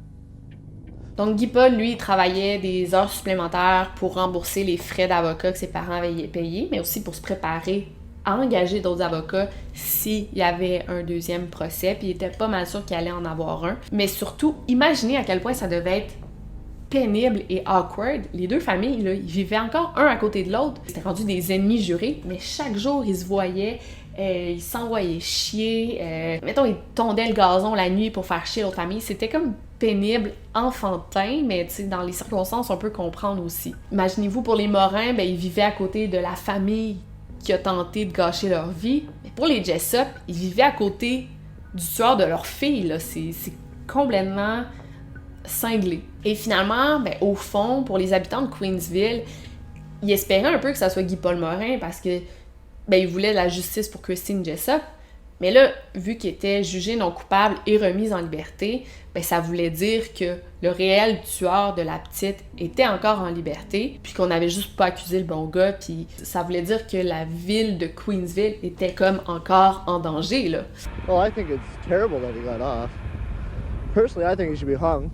Donc Guy-Paul, lui, travaillait des heures supplémentaires pour rembourser les frais d'avocat que ses parents avaient payés, mais aussi pour se préparer à engager d'autres avocats s'il y avait un deuxième procès, puis il était pas mal sûr qu'il allait en avoir un. Mais surtout, imaginez à quel point ça devait être pénible et awkward. Les deux familles, là, ils vivaient encore un à côté de l'autre. C'était rendu des ennemis jurés, mais chaque jour, ils se voyaient, ils s'envoyaient chier. Mettons, ils tondaient le gazon la nuit pour faire chier l'autre famille. C'était comme pénible, enfantin, mais tu sais, dans les circonstances, on peut comprendre aussi. Imaginez-vous, pour les Morin, ben, ils vivaient à côté de la famille qui a tenté de gâcher leur vie. Mais pour les Jessup, ils vivaient à côté du tueur de leur fille, là. C'est complètement cinglé. Et finalement, ben, au fond, pour les habitants de Queensville, ils espéraient un peu que ça soit Guy-Paul Morin parce que ben, ils voulaient de la justice pour Christine Jessup. Mais là, vu qu'il était jugé non coupable et remis en liberté, ben, ça voulait dire que le réel tueur de la petite était encore en liberté, puis qu'on n'avait juste pas accusé le bon gars, puis ça voulait dire que la ville de Queensville était comme encore en danger, là. Well, I think it's terrible that he got off. Personally, I think he should be hung.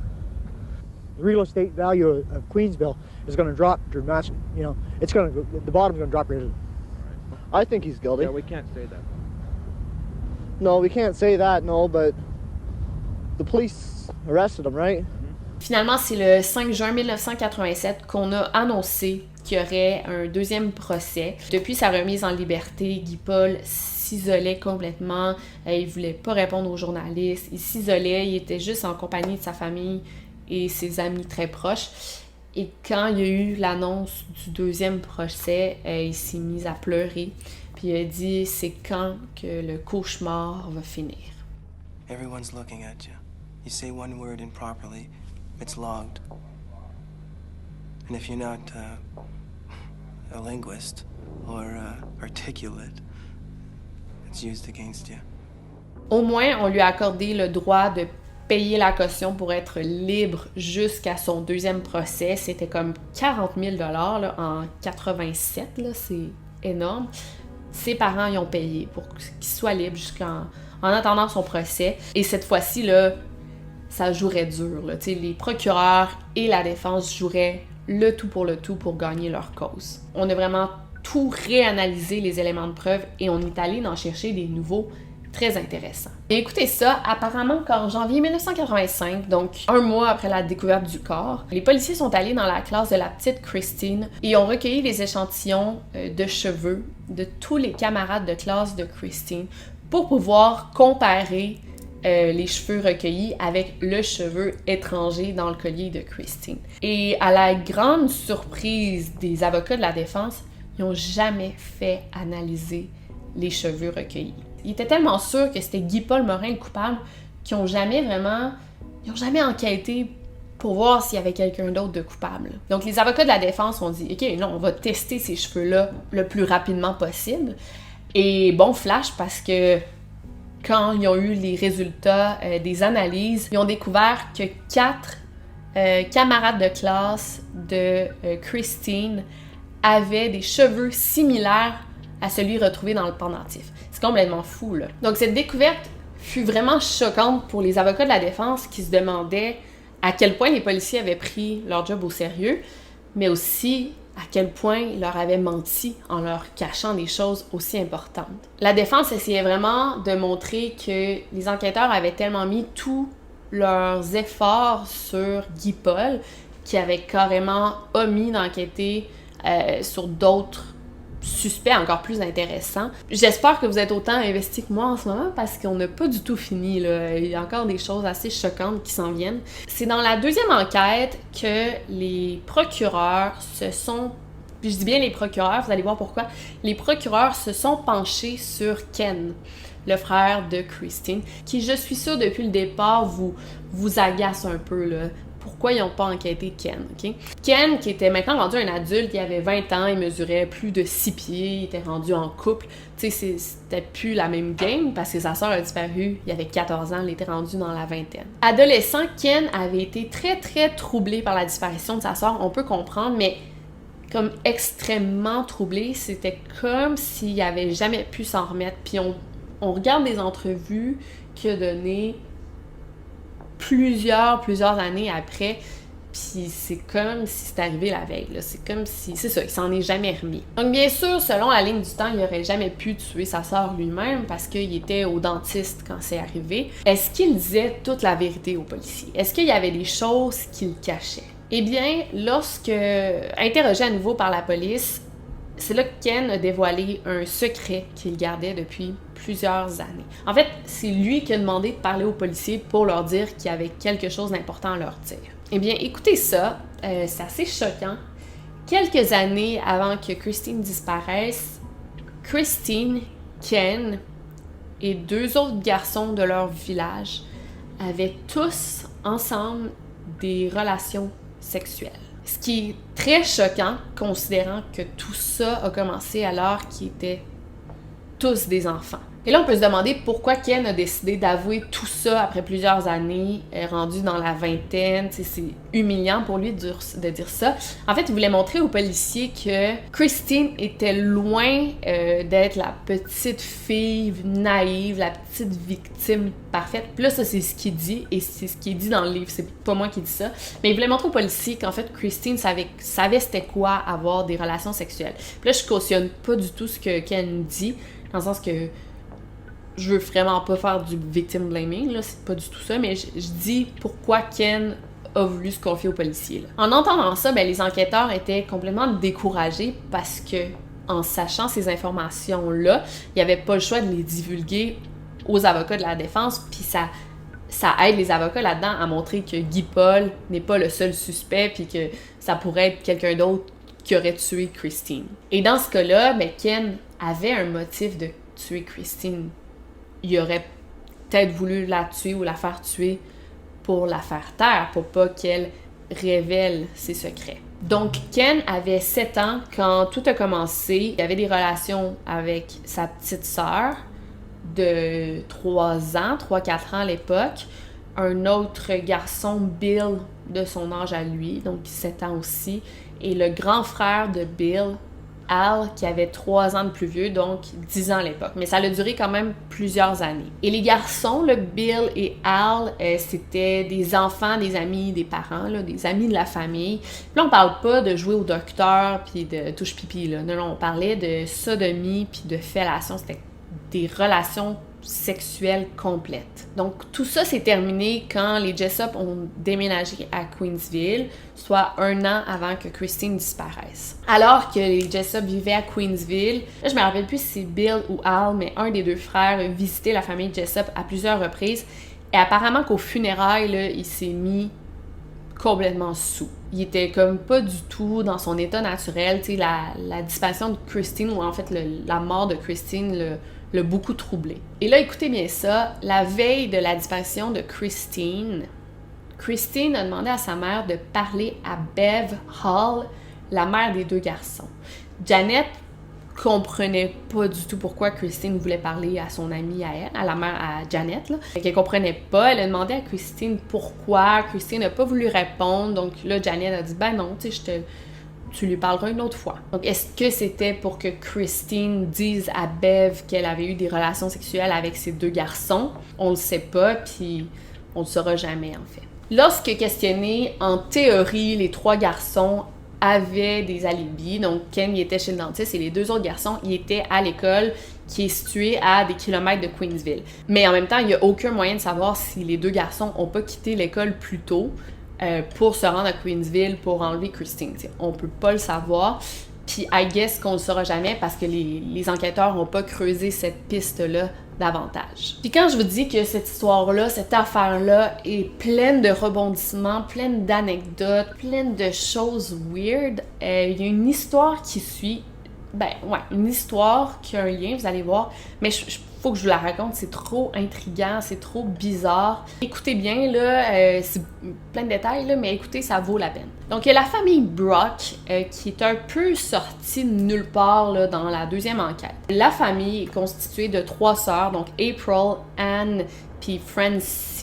The real estate value of Queensville is going to drop dramatically. You know, the bottom's going to drop right. I think he's guilty. Yeah, we can't say that. No, we can't say that, no, but the police arrested him, right? Finalement, c'est le 5 juin 1987 qu'on a annoncé qu'il y aurait un deuxième procès. Depuis sa remise en liberté, Guy-Paul s'isolait complètement. Il voulait pas répondre aux journalistes. Il s'isolait, il était juste en compagnie de sa famille et ses amis très proches. Et quand il y a eu l'annonce du deuxième procès, il s'est mis à pleurer. Puis il a dit, c'est quand que le cauchemar va finir. Everyone's looking at you. You say one word improperly, it's logged. And if you're not a linguist or articulate, it's used against you. Au moins, on lui a accordé le droit de payer la caution pour être libre jusqu'à son deuxième procès. C'était comme 40 000 là, en 87, là, c'est énorme. Ses parents y ont payé pour qu'il soit libre en attendant son procès. Et cette fois-ci, là, ça jouerait dur. Là. Les procureurs et la défense joueraient le tout pour gagner leur cause. On a vraiment tout réanalysé les éléments de preuve et on est allé en chercher des nouveaux Très intéressant. Et écoutez ça, apparemment qu'en janvier 1985, donc un mois après la découverte du corps, les policiers sont allés dans la classe de la petite Christine et ont recueilli les échantillons de cheveux de tous les camarades de classe de Christine pour pouvoir comparer les cheveux recueillis avec le cheveu étranger dans le collier de Christine. Et à la grande surprise des avocats de la défense, ils n'ont jamais fait analyser les cheveux recueillis. Ils étaient tellement sûrs que c'était Guy-Paul Morin le coupable qu'ils n'ont jamais enquêté pour voir s'il y avait quelqu'un d'autre de coupable. Donc les avocats de la défense ont dit « Ok, non, on va tester ces cheveux-là le plus rapidement possible. » Et bon flash parce que quand ils ont eu les résultats des analyses, ils ont découvert que 4 camarades de classe de Christine avaient des cheveux similaires à celui retrouvé dans le pendentif. C'est complètement fou, là. Donc cette découverte fut vraiment choquante pour les avocats de la défense qui se demandaient à quel point les policiers avaient pris leur job au sérieux, mais aussi à quel point ils leur avaient menti en leur cachant des choses aussi importantes. La défense essayait vraiment de montrer que les enquêteurs avaient tellement mis tous leurs efforts sur Guy-Paul qu'ils avaient carrément omis d'enquêter sur d'autres suspects encore plus intéressants. J'espère que vous êtes autant investis que moi en ce moment parce qu'on n'a pas du tout fini, là. Il y a encore des choses assez choquantes qui s'en viennent. C'est dans la deuxième enquête que les procureurs se sont... Puis je dis bien les procureurs, vous allez voir pourquoi. Les procureurs se sont penchés sur Ken, le frère de Christine, qui, je suis sûre, depuis le départ, vous agace un peu, là. Pourquoi ils n'ont pas enquêté Ken, ok? Ken, qui était maintenant rendu un adulte, il avait 20 ans, il mesurait plus de 6 pieds, il était rendu en couple. Tu sais, c'était plus la même game parce que sa sœur a disparu, il avait 14 ans, il était rendu dans la vingtaine. Adolescent, Ken avait été très, très troublé par la disparition de sa sœur, on peut comprendre, mais comme extrêmement troublé, c'était comme s'il avait jamais pu s'en remettre. Puis on regarde des entrevues qu'il a données plusieurs années après, puis c'est comme si c'était arrivé la veille, là. C'est comme si... C'est ça, il s'en est jamais remis. Donc bien sûr, selon la ligne du temps, il aurait jamais pu tuer sa sœur lui-même parce qu'il était au dentiste quand c'est arrivé. Est-ce qu'il disait toute la vérité aux policiers? Est-ce qu'il y avait des choses qu'il cachait? Eh bien, lorsque interrogé à nouveau par la police, c'est là que Ken a dévoilé un secret qu'il gardait depuis plusieurs années. En fait, c'est lui qui a demandé de parler aux policiers pour leur dire qu'il y avait quelque chose d'important à leur dire. Eh bien, écoutez ça, c'est assez choquant. Quelques années avant que Christine disparaisse, Christine, Ken et 2 autres garçons de leur village avaient tous ensemble des relations sexuelles. Ce qui est très choquant, considérant que tout ça a commencé alors qu'ils étaient tous des enfants. Et là, on peut se demander pourquoi Ken a décidé d'avouer tout ça après plusieurs années, rendu dans la vingtaine. C'est humiliant pour lui de dire ça. En fait, il voulait montrer aux policiers que Christine était loin d'être la petite fille naïve, la petite victime parfaite. Puis là, ça, c'est ce qu'il dit, et c'est ce qui est dit dans le livre. C'est pas moi qui dis ça. Mais il voulait montrer aux policiers qu'en fait, Christine savait c'était quoi avoir des relations sexuelles. Puis là, je cautionne pas du tout ce que Ken dit, dans le sens que je veux vraiment pas faire du victim blaming, là, c'est pas du tout ça, mais je dis pourquoi Ken a voulu se confier aux policiers. Là. En entendant ça, les enquêteurs étaient complètement découragés parce que, en sachant ces informations-là, il n'y avait pas le choix de les divulguer aux avocats de la défense, puis ça aide les avocats là-dedans à montrer que Guy-Paul n'est pas le seul suspect, puis que ça pourrait être quelqu'un d'autre qui aurait tué Christine. Et dans ce cas-là, Ken avait un motif de tuer Christine. Il aurait peut-être voulu la tuer ou la faire tuer pour la faire taire, pour pas qu'elle révèle ses secrets. Donc, Ken avait 7 ans quand tout a commencé. Il avait des relations avec sa petite sœur de 3 ans, 3-4 ans à l'époque. Un autre garçon, Bill, de son âge à lui, donc 7 ans aussi. Et le grand frère de Bill, Al, qui avait 3 ans de plus vieux, donc 10 ans à l'époque. Mais ça a duré quand même plusieurs années. Et les garçons, Bill et Al, c'était des enfants, des amis des parents, des amis de la famille. Puis là, on parle pas de jouer au docteur puis de touche-pipi, là. Non, on parlait de sodomie puis de fellation. C'était des relations sexuelle complète. Donc tout ça s'est terminé quand les Jessup ont déménagé à Queensville, soit 1 an avant que Christine disparaisse. Alors que les Jessup vivaient à Queensville, là, je me rappelle plus si c'est Bill ou Al, mais un des deux frères visitait la famille Jessup à plusieurs reprises, et apparemment qu'aux funérailles, là, il s'est mis complètement sous. Il était comme pas du tout dans son état naturel. Tu sais, la disparition de Christine, ou en fait la mort de Christine, l'a beaucoup troublé. Et là, écoutez bien ça, la veille de la disparition de Christine a demandé à sa mère de parler à Bev Hall, la mère des 2 garçons. Janet comprenait pas du tout pourquoi Christine voulait parler à son amie à elle, à la mère, à Janet, là. Fait qu'elle comprenait pas, elle a demandé à Christine pourquoi, Christine n'a pas voulu répondre, donc là, Janet a dit « Ben non, tu sais, tu lui parleras une autre fois. » Donc, est-ce que c'était pour que Christine dise à Bev qu'elle avait eu des relations sexuelles avec ces 2 garçons? On le sait pas, puis on le saura jamais, en fait. Lorsque questionné, en théorie, les 3 garçons avaient des alibis. Donc, Ken, il était chez le dentiste et les 2 autres garçons, ils étaient à l'école qui est située à des kilomètres de Queensville. Mais en même temps, il n'y a aucun moyen de savoir si les 2 garçons n'ont pas quitté l'école plus tôt pour se rendre à Queensville pour enlever Christine. T'sais, on peut pas le savoir. Puis, I guess qu'on le saura jamais parce que les enquêteurs n'ont pas creusé cette piste-là davantage. Puis quand je vous dis que cette histoire-là, cette affaire-là est pleine de rebondissements, pleine d'anecdotes, pleine de choses weird, il y a une histoire qui suit. Une histoire qui a un lien, vous allez voir, mais faut que je vous la raconte, c'est trop intriguant, c'est trop bizarre. Écoutez bien, là, c'est plein de détails, là, mais écoutez, ça vaut la peine. Donc, il y a la famille Brock qui est un peu sortie de nulle part là, dans la 2e enquête. La famille est constituée de 3 sœurs, donc April, Anne, puis France,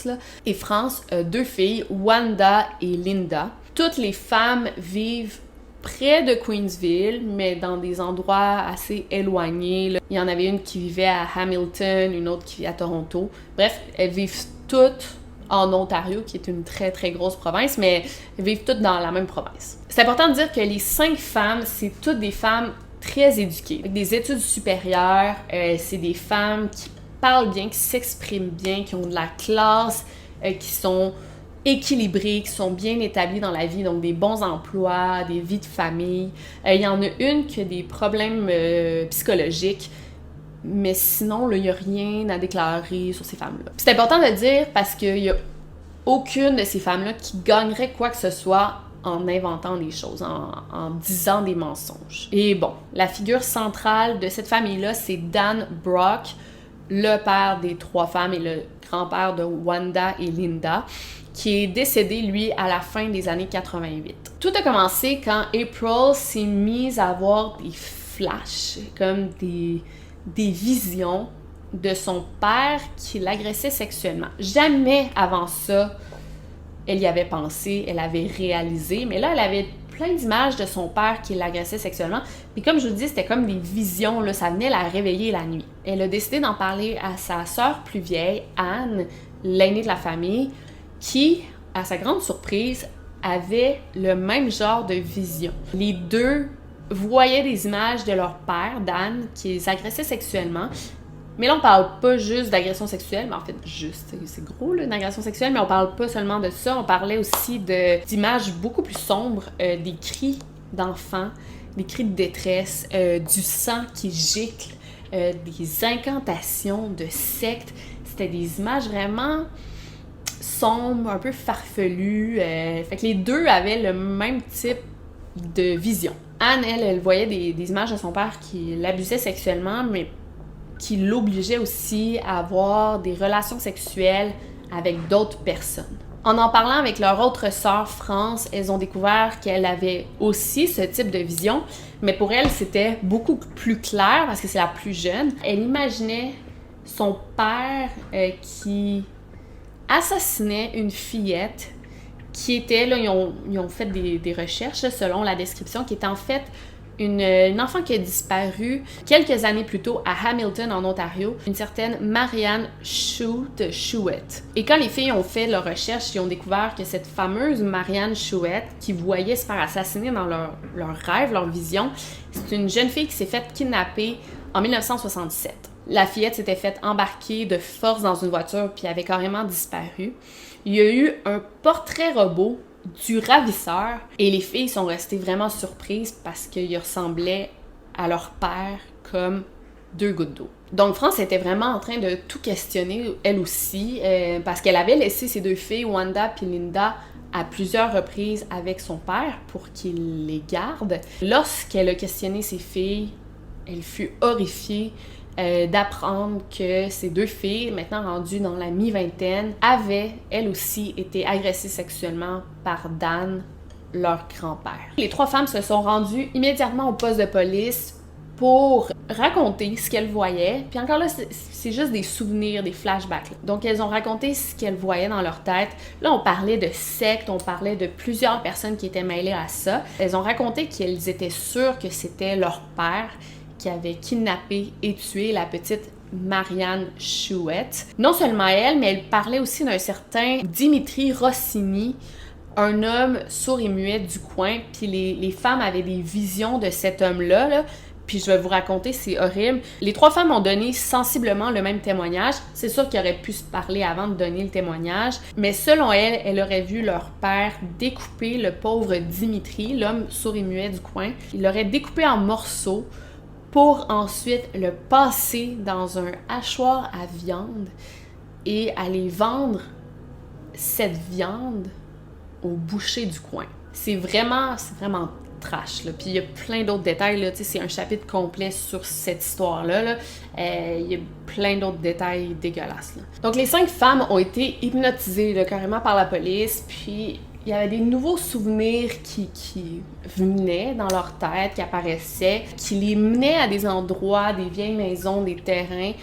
là. Et France, 2 filles, Wanda et Linda. Toutes les femmes vivent près de Queensville, mais dans des endroits assez éloignés, là. Il y en avait une qui vivait à Hamilton, une autre qui vit à Toronto. Bref, elles vivent toutes en Ontario, qui est une très, très grosse province, mais elles vivent toutes dans la même province. C'est important de dire que les 5 femmes, c'est toutes des femmes très éduquées, avec des études supérieures. C'est des femmes qui parlent bien, qui s'expriment bien, qui ont de la classe, qui sont équilibrées, qui sont bien établies dans la vie, donc des bons emplois, des vies de famille. Il y en a une qui a des problèmes psychologiques, mais sinon, il n'y a rien à déclarer sur ces femmes-là. C'est important de le dire parce qu'il n'y a aucune de ces femmes-là qui gagnerait quoi que ce soit en inventant des choses, en disant des mensonges. Et bon, la figure centrale de cette famille-là, c'est Dan Brock, le père des 3 femmes et le grand-père de Wanda et Linda, qui est décédé, lui, à la fin des années 88. Tout a commencé quand April s'est mise à avoir des flashs, comme des visions de son père qui l'agressait sexuellement. Jamais avant ça, elle y avait pensé, elle avait réalisé, mais là, elle avait plein d'images de son père qui l'agressait sexuellement. Puis comme je vous dis, c'était comme des visions, là, ça venait la réveiller la nuit. Elle a décidé d'en parler à sa sœur plus vieille, Anne, l'aînée de la famille, qui, à sa grande surprise, avait le même genre de vision. Les 2 voyaient des images de leur père, Dan, qui les agressait sexuellement. Mais là, on parle pas juste d'agression sexuelle, mais en fait, juste, c'est gros, là, d'agression sexuelle, mais on parle pas seulement de ça, on parlait aussi d'images beaucoup plus sombres, des cris d'enfants, des cris de détresse, du sang qui gicle, des incantations de sectes. C'était des images vraiment sombres, un peu farfelues. Fait que les 2 avaient le même type de vision. Anne, elle voyait des images de son père qui l'abusait sexuellement, mais qui l'obligeait aussi à avoir des relations sexuelles avec d'autres personnes. En parlant avec leur autre sœur, France, elles ont découvert qu'elle avait aussi ce type de vision, mais pour elle, c'était beaucoup plus clair parce que c'est la plus jeune. Elle imaginait son père qui assassinait une fillette qui était, là, ils ont fait des recherches là, selon la description, qui était en fait une enfant qui a disparu quelques années plus tôt à Hamilton, en Ontario, une certaine Marianne Chouette. Et quand les filles ont fait leurs recherches, ils ont découvert que cette fameuse Marianne Chouette, qui voyait se faire assassiner dans leur rêve, leur vision, c'est une jeune fille qui s'est faite kidnapper en 1967. La fillette s'était faite embarquer de force dans une voiture puis avait carrément disparu. Il y a eu un portrait robot du ravisseur et les filles sont restées vraiment surprises parce qu'il ressemblait à leur père comme 2 gouttes d'eau. Donc France était vraiment en train de tout questionner, elle aussi, parce qu'elle avait laissé ses 2 filles, Wanda et Linda, à plusieurs reprises avec son père pour qu'il les garde. Lorsqu'elle a questionné ses filles, elle fut horrifiée d'apprendre que ces 2 filles, maintenant rendues dans la mi-vingtaine, avaient, elles aussi, été agressées sexuellement par Dan, leur grand-père. Les 3 femmes se sont rendues immédiatement au poste de police pour raconter ce qu'elles voyaient. Puis encore là, c'est juste des souvenirs, des flashbacks. Là. Donc, elles ont raconté ce qu'elles voyaient dans leur tête. Là, on parlait de sectes, on parlait de plusieurs personnes qui étaient mêlées à ça. Elles ont raconté qu'elles étaient sûres que c'était leur père qui avait kidnappé et tué la petite Marianne Chouette. Non seulement elle, mais elle parlait aussi d'un certain Dimitri Rossini, un homme sourd et muet du coin. Puis les femmes avaient des visions de cet homme-là, là. Puis je vais vous raconter, c'est horrible. Les 3 femmes ont donné sensiblement le même témoignage. C'est sûr qu'ils auraient pu se parler avant de donner le témoignage. Mais selon elle, elle aurait vu leur père découper le pauvre Dimitri, l'homme sourd et muet du coin. Il l'aurait découpé en morceaux pour ensuite le passer dans un hachoir à viande et aller vendre cette viande au boucher du coin. C'est vraiment trash, là. Puis il y a plein d'autres détails, là. Tu sais, c'est un chapitre complet sur cette histoire-là, là. Il y a plein d'autres détails dégueulasses, là. Donc les 5 femmes ont été hypnotisées, là, carrément par la police, puis il y avait des nouveaux souvenirs qui venaient dans leur tête, qui apparaissaient, qui les menaient à des endroits, des vieilles maisons, des terrains,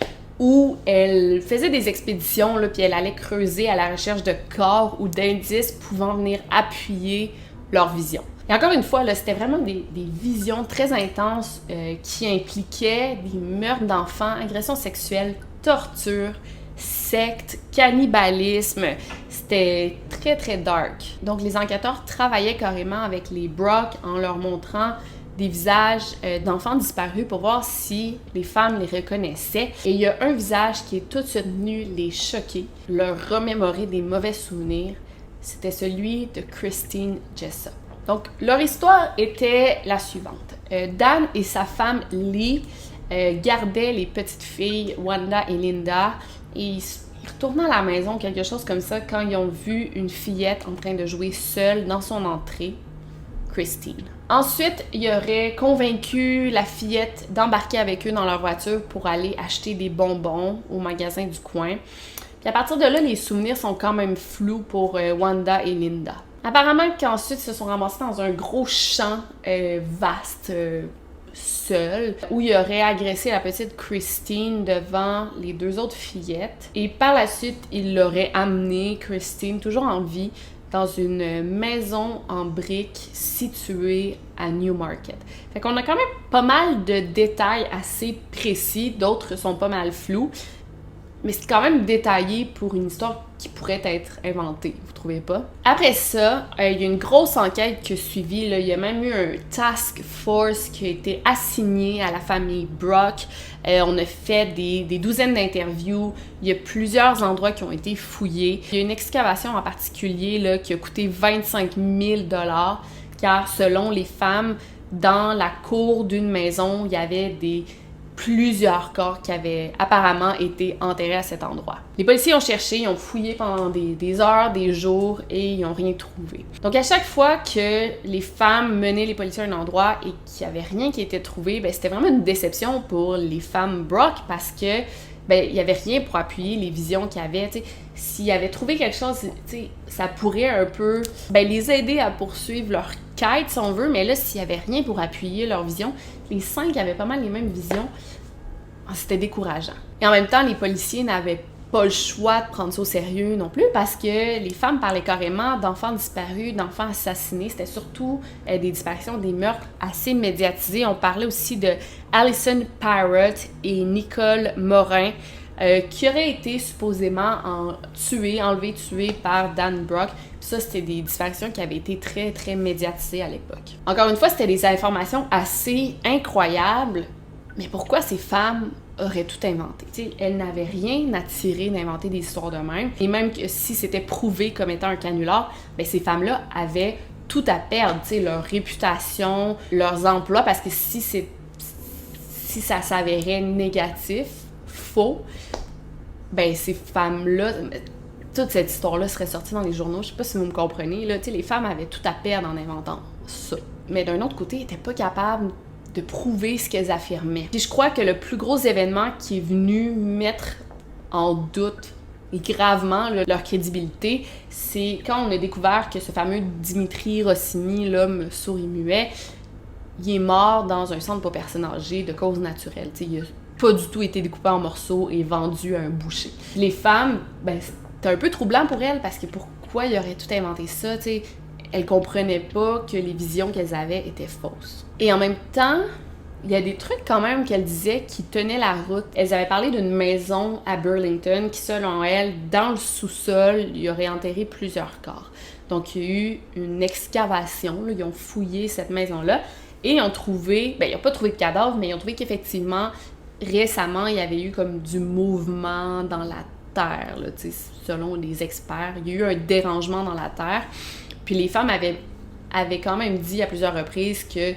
où elle faisait des expéditions, là, puis elle allait creuser à la recherche de corps ou d'indices pouvant venir appuyer leur vision. Et encore une fois, là, c'était vraiment des visions très intenses qui impliquaient des meurtres d'enfants, agressions sexuelles, torture, sectes, cannibalisme. C'était très, très dark. Donc, les enquêteurs travaillaient carrément avec les Brock en leur montrant des visages d'enfants disparus pour voir si les femmes les reconnaissaient. Et il y a un visage qui est tout de suite venu les choquer, leur remémorer des mauvais souvenirs. C'était celui de Christine Jessup. Donc, leur histoire était la suivante. Dan et sa femme Lee gardaient les petites filles Wanda et Linda et ils retournaient à la maison, quelque chose comme ça, quand ils ont vu une fillette en train de jouer seule dans son entrée, Christine. Ensuite, ils auraient convaincu la fillette d'embarquer avec eux dans leur voiture pour aller acheter des bonbons au magasin du coin. Puis à partir de là, les souvenirs sont quand même flous pour Wanda et Linda. Apparemment qu'ensuite, ils se sont ramassés dans un gros champ vaste, seul, où il aurait agressé la petite Christine devant les 2 autres fillettes. Et par la suite, il l'aurait amenée, Christine, toujours en vie, dans une maison en briques située à Newmarket. Fait qu'on a quand même pas mal de détails assez précis, d'autres sont pas mal flous, mais c'est quand même détaillé pour une histoire qui pourrait être inventée, vous trouvez pas? Après ça, il y a une grosse enquête qui a suivi, là. Il y a même eu un task force qui a été assigné à la famille Brock. On a fait des douzaines d'interviews. Il y a plusieurs endroits qui ont été fouillés. Il y a une excavation en particulier là, qui a coûté 25 000 $, car selon les femmes, dans la cour d'une maison, il y avait plusieurs corps qui avaient apparemment été enterrés à cet endroit. Les policiers ont cherché, ils ont fouillé pendant des heures, des jours et ils n'ont rien trouvé. Donc à chaque fois que les femmes menaient les policiers à un endroit et qu'il n'y avait rien qui était trouvé, ben, c'était vraiment une déception pour les femmes Brock parce que il n'y avait rien pour appuyer les visions qu'ils avaient. S'ils avaient trouvé quelque chose, ça pourrait un peu les aider à poursuivre leur quête, si on veut, mais là, s'il n'y avait rien pour appuyer leur vision, les 5 avaient pas mal les mêmes visions, c'était décourageant. Et en même temps, les policiers n'avaient pas le choix de prendre ça au sérieux non plus parce que les femmes parlaient carrément d'enfants disparus, d'enfants assassinés. C'était surtout des disparitions, des meurtres assez médiatisés. On parlait aussi de Alison Parrott et Nicole Morin qui auraient été supposément enlevées, tuées par Dan Brock. Puis ça, c'était des disparitions qui avaient été très, très médiatisées à l'époque. Encore une fois, c'était des informations assez incroyables, Mais pourquoi ces femmes auraient tout inventé? T'sais, elles n'avaient rien à tirer d'inventer des histoires de même. Et même que si c'était prouvé comme étant un canular, ben ces femmes-là avaient tout à perdre, leur réputation, leurs emplois, parce que si ça s'avérait négatif, faux, ben ces femmes-là, toute cette histoire-là serait sortie dans les journaux. Je sais pas si vous me comprenez, là, les femmes avaient tout à perdre en inventant ça. Mais d'un autre côté, elles n'étaient pas capables de prouver ce qu'elles affirmaient. Puis je crois que le plus gros événement qui est venu mettre en doute gravement leur crédibilité, c'est quand on a découvert que ce fameux Dimitri Rossini, l'homme sourd et muet, il est mort dans un centre pour personnes âgées de cause naturelle. T'sais, il a pas du tout été découpé en morceaux et vendu à un boucher. Les femmes, ben c'était un peu troublant pour elles parce que pourquoi ils auraient tout inventé ça, t'sais? Elles comprenaient pas que les visions qu'elles avaient étaient fausses. Et en même temps, il y a des trucs quand même qu'elles disaient qui tenaient la route. Elles avaient parlé d'une maison à Burlington qui, selon elles, dans le sous-sol, il y aurait enterré plusieurs corps. Donc, il y a eu une excavation, là, ils ont fouillé cette maison-là et ils ont trouvé, ben ils n'ont pas trouvé de cadavre, mais ils ont trouvé qu'effectivement, récemment, il y avait eu comme du mouvement dans la terre, là, selon les experts. Il y a eu un dérangement dans la terre. Puis les femmes avaient quand même dit à plusieurs reprises que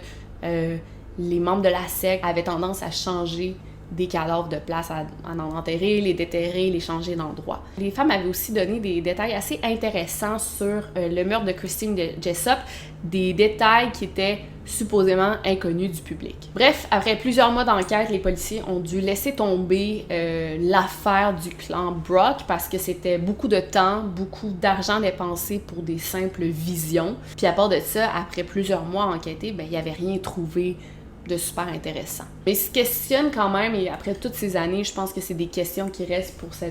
les membres de la secte avaient tendance à changer des cadavres de place, à en enterrer, les déterrer, les changer d'endroit. Les femmes avaient aussi donné des détails assez intéressants sur le meurtre de Christine Jessup, des détails qui étaient supposément inconnus du public. Bref, après plusieurs mois d'enquête, les policiers ont dû laisser tomber l'affaire du clan Brock parce que c'était beaucoup de temps, beaucoup d'argent dépensé pour des simples visions. Puis à part de ça, après plusieurs mois à enquêter, ben il n'y avait rien trouvé de super intéressant. Mais ils se questionnent quand même, et après toutes ces années, je pense que c'est des questions qui restent pour ce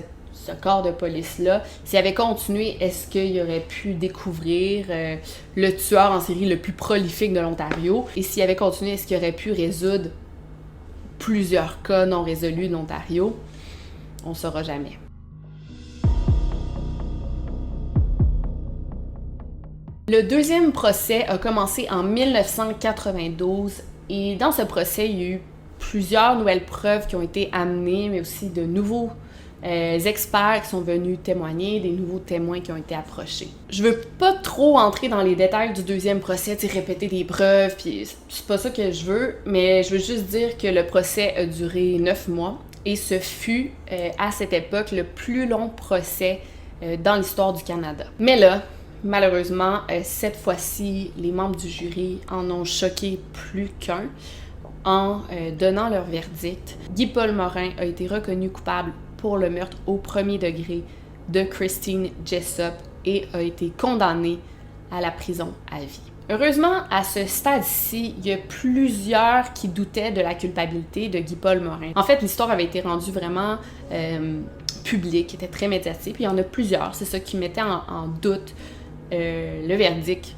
corps de police-là. S'il avait continué, est-ce qu'il aurait pu découvrir le tueur en série le plus prolifique de l'Ontario? Et s'il avait continué, est-ce qu'il aurait pu résoudre plusieurs cas non résolus de l'Ontario? On ne saura jamais. Le deuxième procès a commencé en 1992 et dans ce procès, il y a eu plusieurs nouvelles preuves qui ont été amenées, mais aussi de nouveaux experts qui sont venus témoigner, des nouveaux témoins qui ont été approchés. Je veux pas trop entrer dans les détails du deuxième procès, répéter des preuves, puis c'est pas ça que je veux, mais je veux juste dire que le procès a duré 9 mois et ce fut à cette époque le plus long procès dans l'histoire du Canada. Mais là, malheureusement, cette fois-ci, les membres du jury en ont choqué plus qu'un en donnant leur verdict. Guy-Paul Morin a été reconnu coupable pour le meurtre au premier degré de Christine Jessup et a été condamné à la prison à vie. Heureusement, à ce stade-ci, il y a plusieurs qui doutaient de la culpabilité de Guy-Paul Morin. En fait, l'histoire avait été rendue vraiment publique, était très médiatique, puis il y en a plusieurs, c'est ça qui mettait en doute le verdict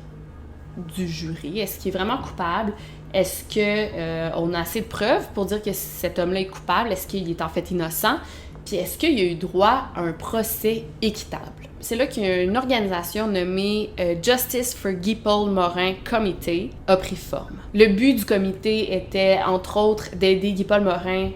du jury. Est-ce qu'il est vraiment coupable? Est-ce qu'on a assez de preuves pour dire que cet homme-là est coupable? Est-ce qu'il est en fait innocent? Puis est-ce qu'il a eu droit à un procès équitable? C'est là qu'il y a une organisation nommée Justice for Guy-Paul Morin Committee a pris forme. Le but du comité était, entre autres, d'aider Guy-Paul Morin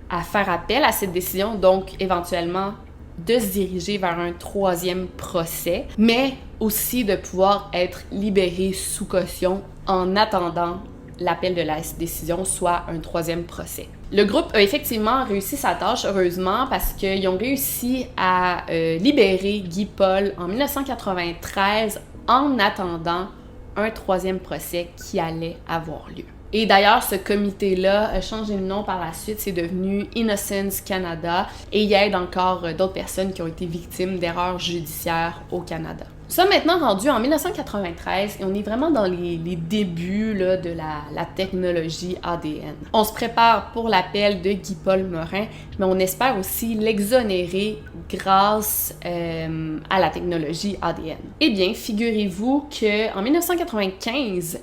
à faire appel à cette décision, donc éventuellement de se diriger vers un troisième procès, mais aussi de pouvoir être libéré sous caution en attendant l'appel de la décision, soit un troisième procès. Le groupe a effectivement réussi sa tâche, heureusement, parce qu'ils ont réussi à libérer Guy-Paul en 1993 en attendant un troisième procès qui allait avoir lieu. Et d'ailleurs, ce comité-là a changé de nom par la suite, c'est devenu Innocence Canada et il aide encore d'autres personnes qui ont été victimes d'erreurs judiciaires au Canada. Nous sommes maintenant rendus en 1993 et on est vraiment dans les débuts là, de la technologie ADN. On se prépare pour l'appel de Guy-Paul Morin, mais on espère aussi l'exonérer grâce à la technologie ADN. Eh bien, figurez-vous qu'en 1995,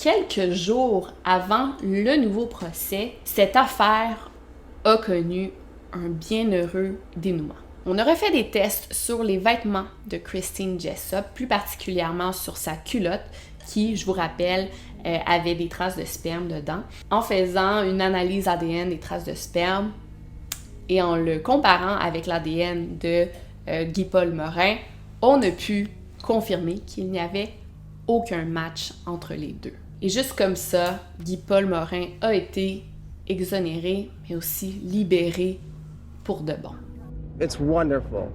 quelques jours avant le nouveau procès, cette affaire a connu un bienheureux dénouement. On a refait des tests sur les vêtements de Christine Jessup, plus particulièrement sur sa culotte, qui, je vous rappelle, avait des traces de sperme dedans. En faisant une analyse ADN des traces de sperme et en le comparant avec l'ADN de Guy-Paul Morin, on a pu confirmer qu'il n'y avait aucun match entre les deux. Et juste comme ça, Guy-Paul Morin a été exonéré, mais aussi libéré pour de bon. It's wonderful.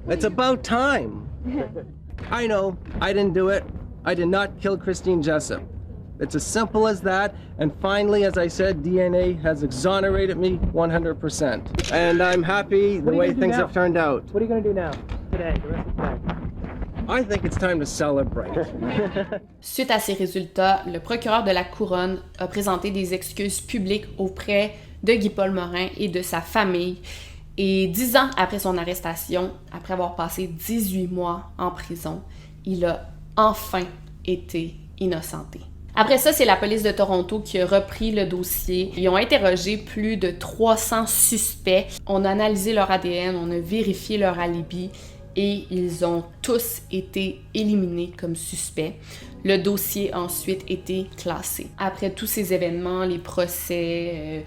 It's about time. I know, I didn't do it. I did not kill Christine Jessup. It's as simple as that. And finally, as I said, DNA has exonerated me 100%. And I'm happy the way things have turned out. What are you going to do now, today, the rest of the day? I think it's time to celebrate. Suite à ces résultats, le procureur de la Couronne a présenté des excuses publiques auprès de Guy-Paul Morin et de sa famille. Et 10 ans après son arrestation, après avoir passé 18 mois en prison, il a enfin été innocenté. Après ça, c'est la police de Toronto qui a repris le dossier. Ils ont interrogé plus de 300 suspects. On a analysé leur ADN, on a vérifié leur alibi et ils ont tous été éliminés comme suspects. Le dossier a ensuite été classé. Après tous ces événements, les procès,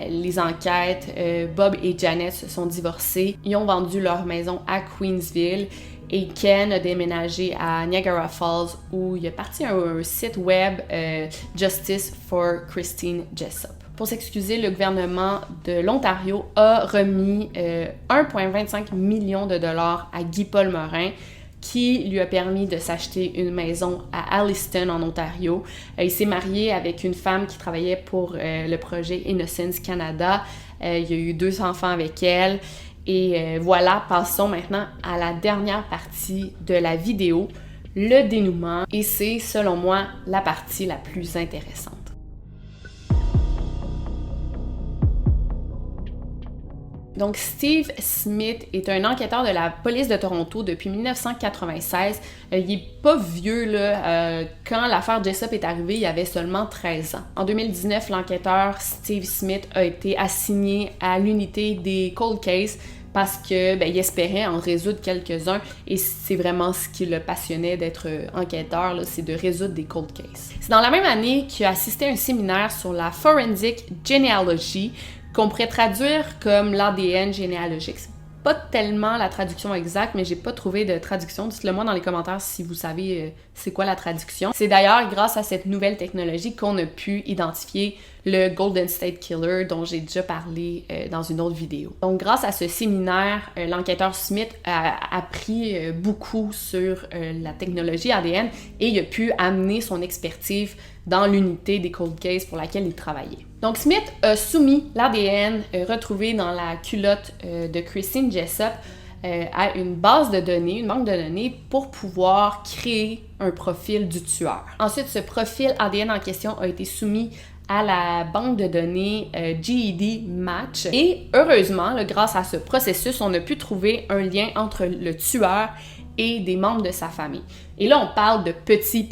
les enquêtes, Bob et Janet se sont divorcés. Ils ont vendu leur maison à Queensville et Ken a déménagé à Niagara Falls où il est parti un site web Justice for Christine Jessup. Pour s'excuser, le gouvernement de l'Ontario a remis 1,25 million de dollars à Guy-Paul Morin qui lui a permis de s'acheter une maison à Alliston, en Ontario. Il s'est marié avec une femme qui travaillait pour le projet Innocence Canada. Il y a eu 2 enfants avec elle. Et voilà, passons maintenant à la dernière partie de la vidéo, le dénouement. Et c'est, selon moi, la partie la plus intéressante. Donc, Steve Smith est un enquêteur de la police de Toronto depuis 1996. Il n'est pas vieux, là. Quand l'affaire Jessup est arrivée, il avait seulement 13 ans. En 2019, l'enquêteur Steve Smith a été assigné à l'unité des cold cases parce que il espérait en résoudre quelques-uns et c'est vraiment ce qui le passionnait d'être enquêteur, là, c'est de résoudre des cold cases. C'est dans la même année qu'il a assisté à un séminaire sur la Forensic Genealogy, qu'on pourrait traduire comme l'ADN généalogique. C'est pas tellement la traduction exacte, mais j'ai pas trouvé de traduction. Dites-le moi dans les commentaires si vous savez c'est quoi la traduction. C'est d'ailleurs grâce à cette nouvelle technologie qu'on a pu identifier le Golden State Killer dont j'ai déjà parlé dans une autre vidéo. Donc grâce à ce séminaire, l'enquêteur Smith a appris beaucoup sur la technologie ADN et il a pu amener son expertise dans l'unité des cold cases pour laquelle il travaillait. Donc Smith a soumis l'ADN retrouvé dans la culotte de Christine Jessup à une base de données, une banque de données pour pouvoir créer un profil du tueur. Ensuite, ce profil ADN en question a été soumis à la banque de données GED Match et heureusement, là, grâce à ce processus, on a pu trouver un lien entre le tueur et des membres de sa famille. Et là, on parle de petits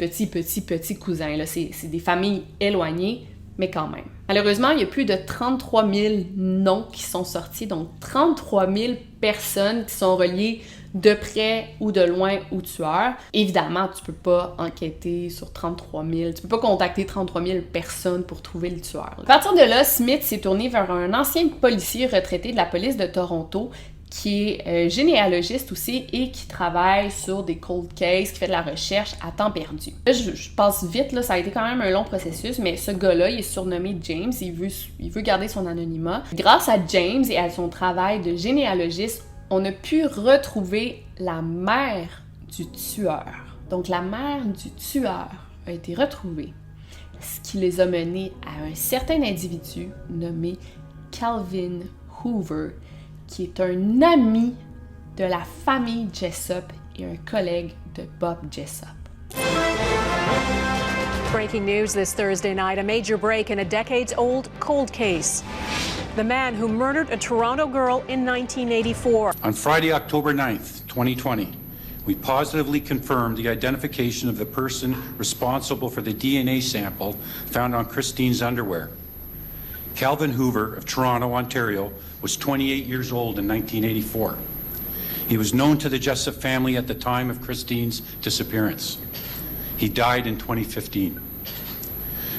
cousins. Là. C'est des familles éloignées, mais quand même. Malheureusement, il y a plus de 33 000 noms qui sont sortis, donc 33 000 personnes qui sont reliées de près ou de loin au tueur. Évidemment, tu peux pas enquêter sur 33 000, tu peux pas contacter 33 000 personnes pour trouver le tueur. À partir de là, Smith s'est tourné vers un ancien policier retraité de la police de Toronto qui est généalogiste aussi et qui travaille sur des cold cases, qui fait de la recherche à temps perdu. Là, je passe vite, là, ça a été quand même un long processus, mais ce gars-là, il est surnommé James, il veut garder son anonymat. Grâce à James et à son travail de généalogiste, on a pu retrouver la mère du tueur. Donc la mère du tueur a été retrouvée, ce qui les a menés à un certain individu nommé Calvin Hoover, qui est un ami de la famille Jessup et un collègue de Bob Jessup. Breaking news this Thursday night, a major break in a decades-old cold case. The man who murdered a Toronto girl in 1984. On Friday, October 9th, 2020, we positively confirmed the identification of the person responsible for the DNA sample found on Christine's underwear. Calvin Hoover of Toronto, Ontario, was 28 years old in 1984. He was known to the Jessup family at the time of Christine's disappearance. He died in 2015.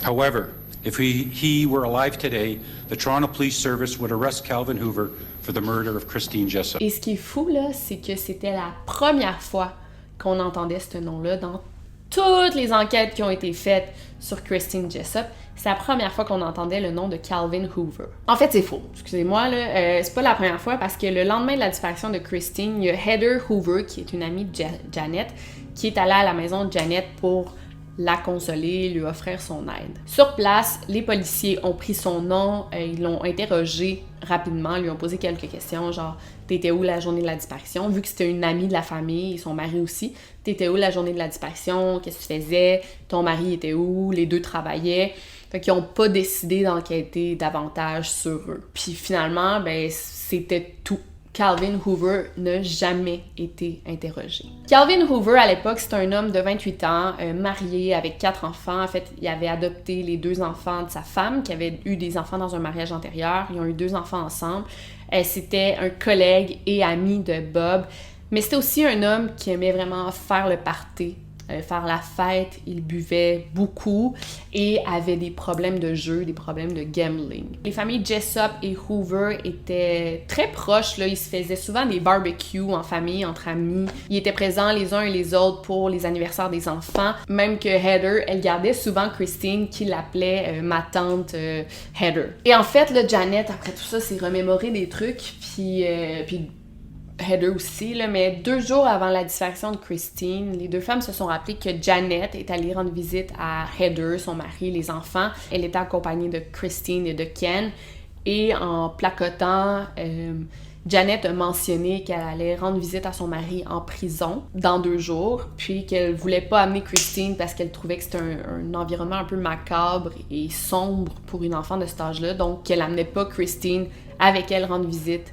However, if he were alive today, the Toronto Police Service would arrest Calvin Hoover for the murder of Christine Jessup. Et ce qui est fou, là, c'est que c'était la première fois qu'on entendait ce nom-là dans toutes les enquêtes qui ont été faites sur Christine Jessup. C'est la première fois qu'on entendait le nom de Calvin Hoover. En fait, c'est faux. Excusez-moi, là. C'est pas la première fois parce que le lendemain de la disparition de Christine, il y a Heather Hoover, qui est une amie de Janet, qui est allée à la maison de Janet pour la consoler, lui offrir son aide. Sur place, les policiers ont pris son nom, ils l'ont interrogé rapidement, lui ont posé quelques questions, genre « T'étais où la journée de la disparition? » Vu que c'était une amie de la famille, et son mari aussi. « T'étais où la journée de la disparition? Qu'est-ce que tu faisais? Ton mari était où? » Les deux travaillaient. Fait qu'ils n'ont pas décidé d'enquêter davantage sur eux. Puis finalement, ben c'était tout. Calvin Hoover n'a jamais été interrogé. Calvin Hoover, à l'époque, c'est un homme de 28 ans, marié avec 4 enfants. En fait, il avait adopté les 2 enfants de sa femme, qui avait eu des enfants dans un mariage antérieur. Ils ont eu 2 enfants ensemble. C'était un collègue et ami de Bob. Mais c'était aussi un homme qui aimait vraiment faire le party, faire la fête. Il buvait beaucoup et avait des problèmes de jeu, des problèmes de gambling. Les familles Jessup et Hoover étaient très proches, là. Ils se faisaient souvent des barbecues en famille, entre amis. Ils étaient présents les uns et les autres pour les anniversaires des enfants. Même que Heather, elle gardait souvent Christine, qui l'appelait ma tante Heather. Et en fait, là, Janet, après tout ça, s'est remémoré des trucs, puis Heather aussi, là, mais 2 jours avant la disparition de Christine, les 2 femmes se sont rappelées que Janet est allée rendre visite à Heather, son mari, les enfants. Elle était accompagnée de Christine et de Ken. Et en placotant, Janet a mentionné qu'elle allait rendre visite à son mari en prison dans 2 jours, puis qu'elle voulait pas amener Christine parce qu'elle trouvait que c'était un environnement un peu macabre et sombre pour une enfant de cet âge-là, donc qu'elle amenait pas Christine avec elle rendre visite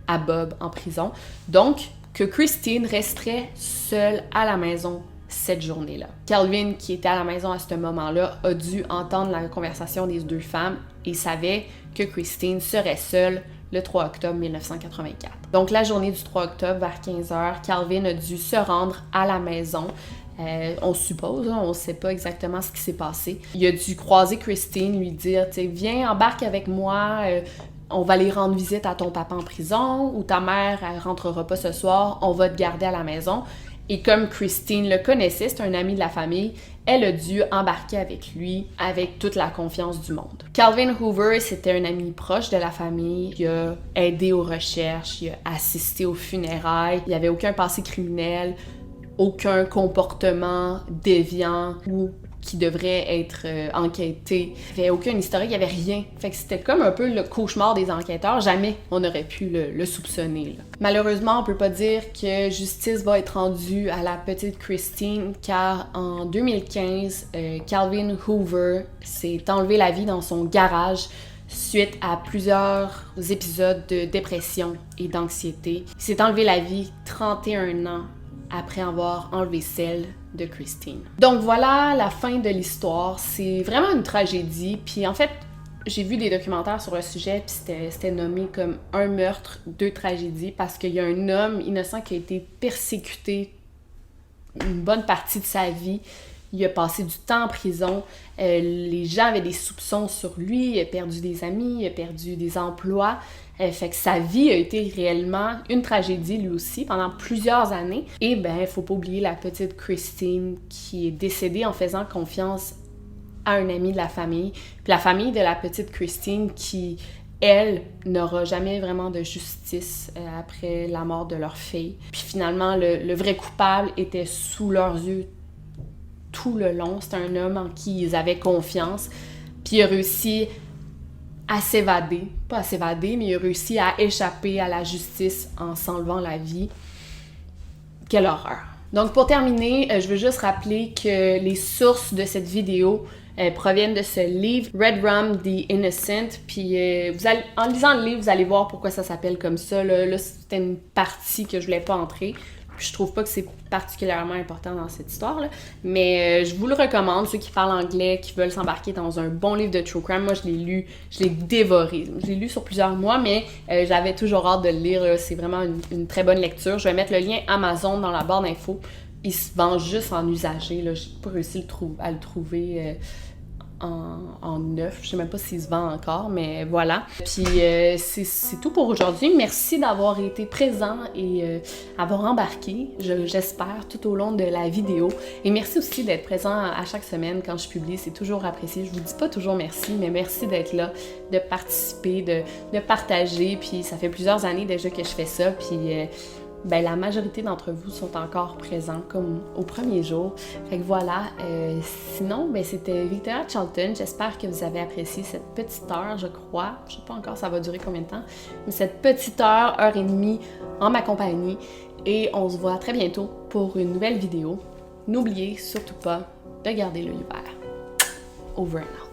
à Bob en prison. Donc, que Christine resterait seule à la maison cette journée-là. Calvin, qui était à la maison à ce moment-là, a dû entendre la conversation des 2 femmes et savait que Christine serait seule le 3 octobre 1984. Donc, la journée du 3 octobre, vers 15h, Calvin a dû se rendre à la maison. On suppose, on ne sait pas exactement ce qui s'est passé. Il a dû croiser Christine, lui dire, tu sais, viens, embarque avec moi, on va aller rendre visite à ton papa en prison, ou ta mère, elle rentrera pas ce soir, on va te garder à la maison. Et comme Christine le connaissait, c'est un ami de la famille, elle a dû embarquer avec lui avec toute la confiance du monde. Calvin Hoover, c'était un ami proche de la famille. Il a aidé aux recherches, il a assisté aux funérailles, il n'y avait aucun passé criminel, aucun comportement déviant ou qui devrait être enquêté. Il n'y avait aucun historique, il n'y avait rien. Fait que c'était comme un peu le cauchemar des enquêteurs. Jamais on aurait pu le soupçonner, là. Malheureusement, on peut pas dire que justice va être rendue à la petite Christine, car en 2015, Calvin Hoover s'est enlevé la vie dans son garage suite à plusieurs épisodes de dépression et d'anxiété. Il s'est enlevé la vie 31 ans après avoir enlevé celle de Christine. Donc voilà la fin de l'histoire. C'est vraiment une tragédie. Puis en fait, j'ai vu des documentaires sur le sujet, puis c'était nommé comme un meurtre, 2 tragédies, parce qu'il y a un homme innocent qui a été persécuté une bonne partie de sa vie. Il a passé du temps en prison. Les gens avaient des soupçons sur lui. Il a perdu des amis, il a perdu des emplois. Fait que sa vie a été réellement une tragédie lui aussi pendant plusieurs années. Et ben, faut pas oublier la petite Christine qui est décédée en faisant confiance à un ami de la famille. Puis la famille de la petite Christine qui, elle, n'aura jamais vraiment de justice après la mort de leur fille. Puis finalement, le vrai coupable était sous leurs yeux tout le long. C'était un homme en qui ils avaient confiance. Puis il a réussi à s'évader. Pas à s'évader, mais il a réussi à échapper à la justice en s'enlevant la vie. Quelle horreur! Donc pour terminer, je veux juste rappeler que les sources de cette vidéo proviennent de ce livre, Red Rum, The Innocent. Puis en lisant le livre, vous allez voir pourquoi ça s'appelle comme ça. Là c'était une partie que je voulais pas entrer. Puis je trouve pas que c'est particulièrement important dans cette histoire-là. Mais je vous le recommande, ceux qui parlent anglais, qui veulent s'embarquer dans un bon livre de true crime. Moi, je l'ai lu, je l'ai dévoré. Je l'ai lu sur plusieurs mois, mais j'avais toujours hâte de le lire. Là. C'est vraiment une très bonne lecture. Je vais mettre le lien Amazon dans la barre d'infos. Il se vend juste en usagé. Là. J'ai pas réussi à le trouver en neuf. Je sais même pas s'il se vend encore, mais voilà. Puis c'est tout pour aujourd'hui. Merci d'avoir été présent et avoir embarqué, j'espère, tout au long de la vidéo. Et merci aussi d'être présent à chaque semaine quand je publie. C'est toujours apprécié. Je vous dis pas toujours merci, mais merci d'être là, de participer, de partager. Puis ça fait plusieurs années déjà que je fais ça. Puis ben, la majorité d'entre vous sont encore présents comme au premier jour. Fait que voilà. Sinon, ben, c'était Victoria Charlton. J'espère que vous avez apprécié cette petite heure, je crois. Je sais pas encore ça va durer combien de temps. Mais cette petite heure et demie en ma compagnie. Et on se voit très bientôt pour une nouvelle vidéo. N'oubliez surtout pas de garder l'œil ouvert. Over and out.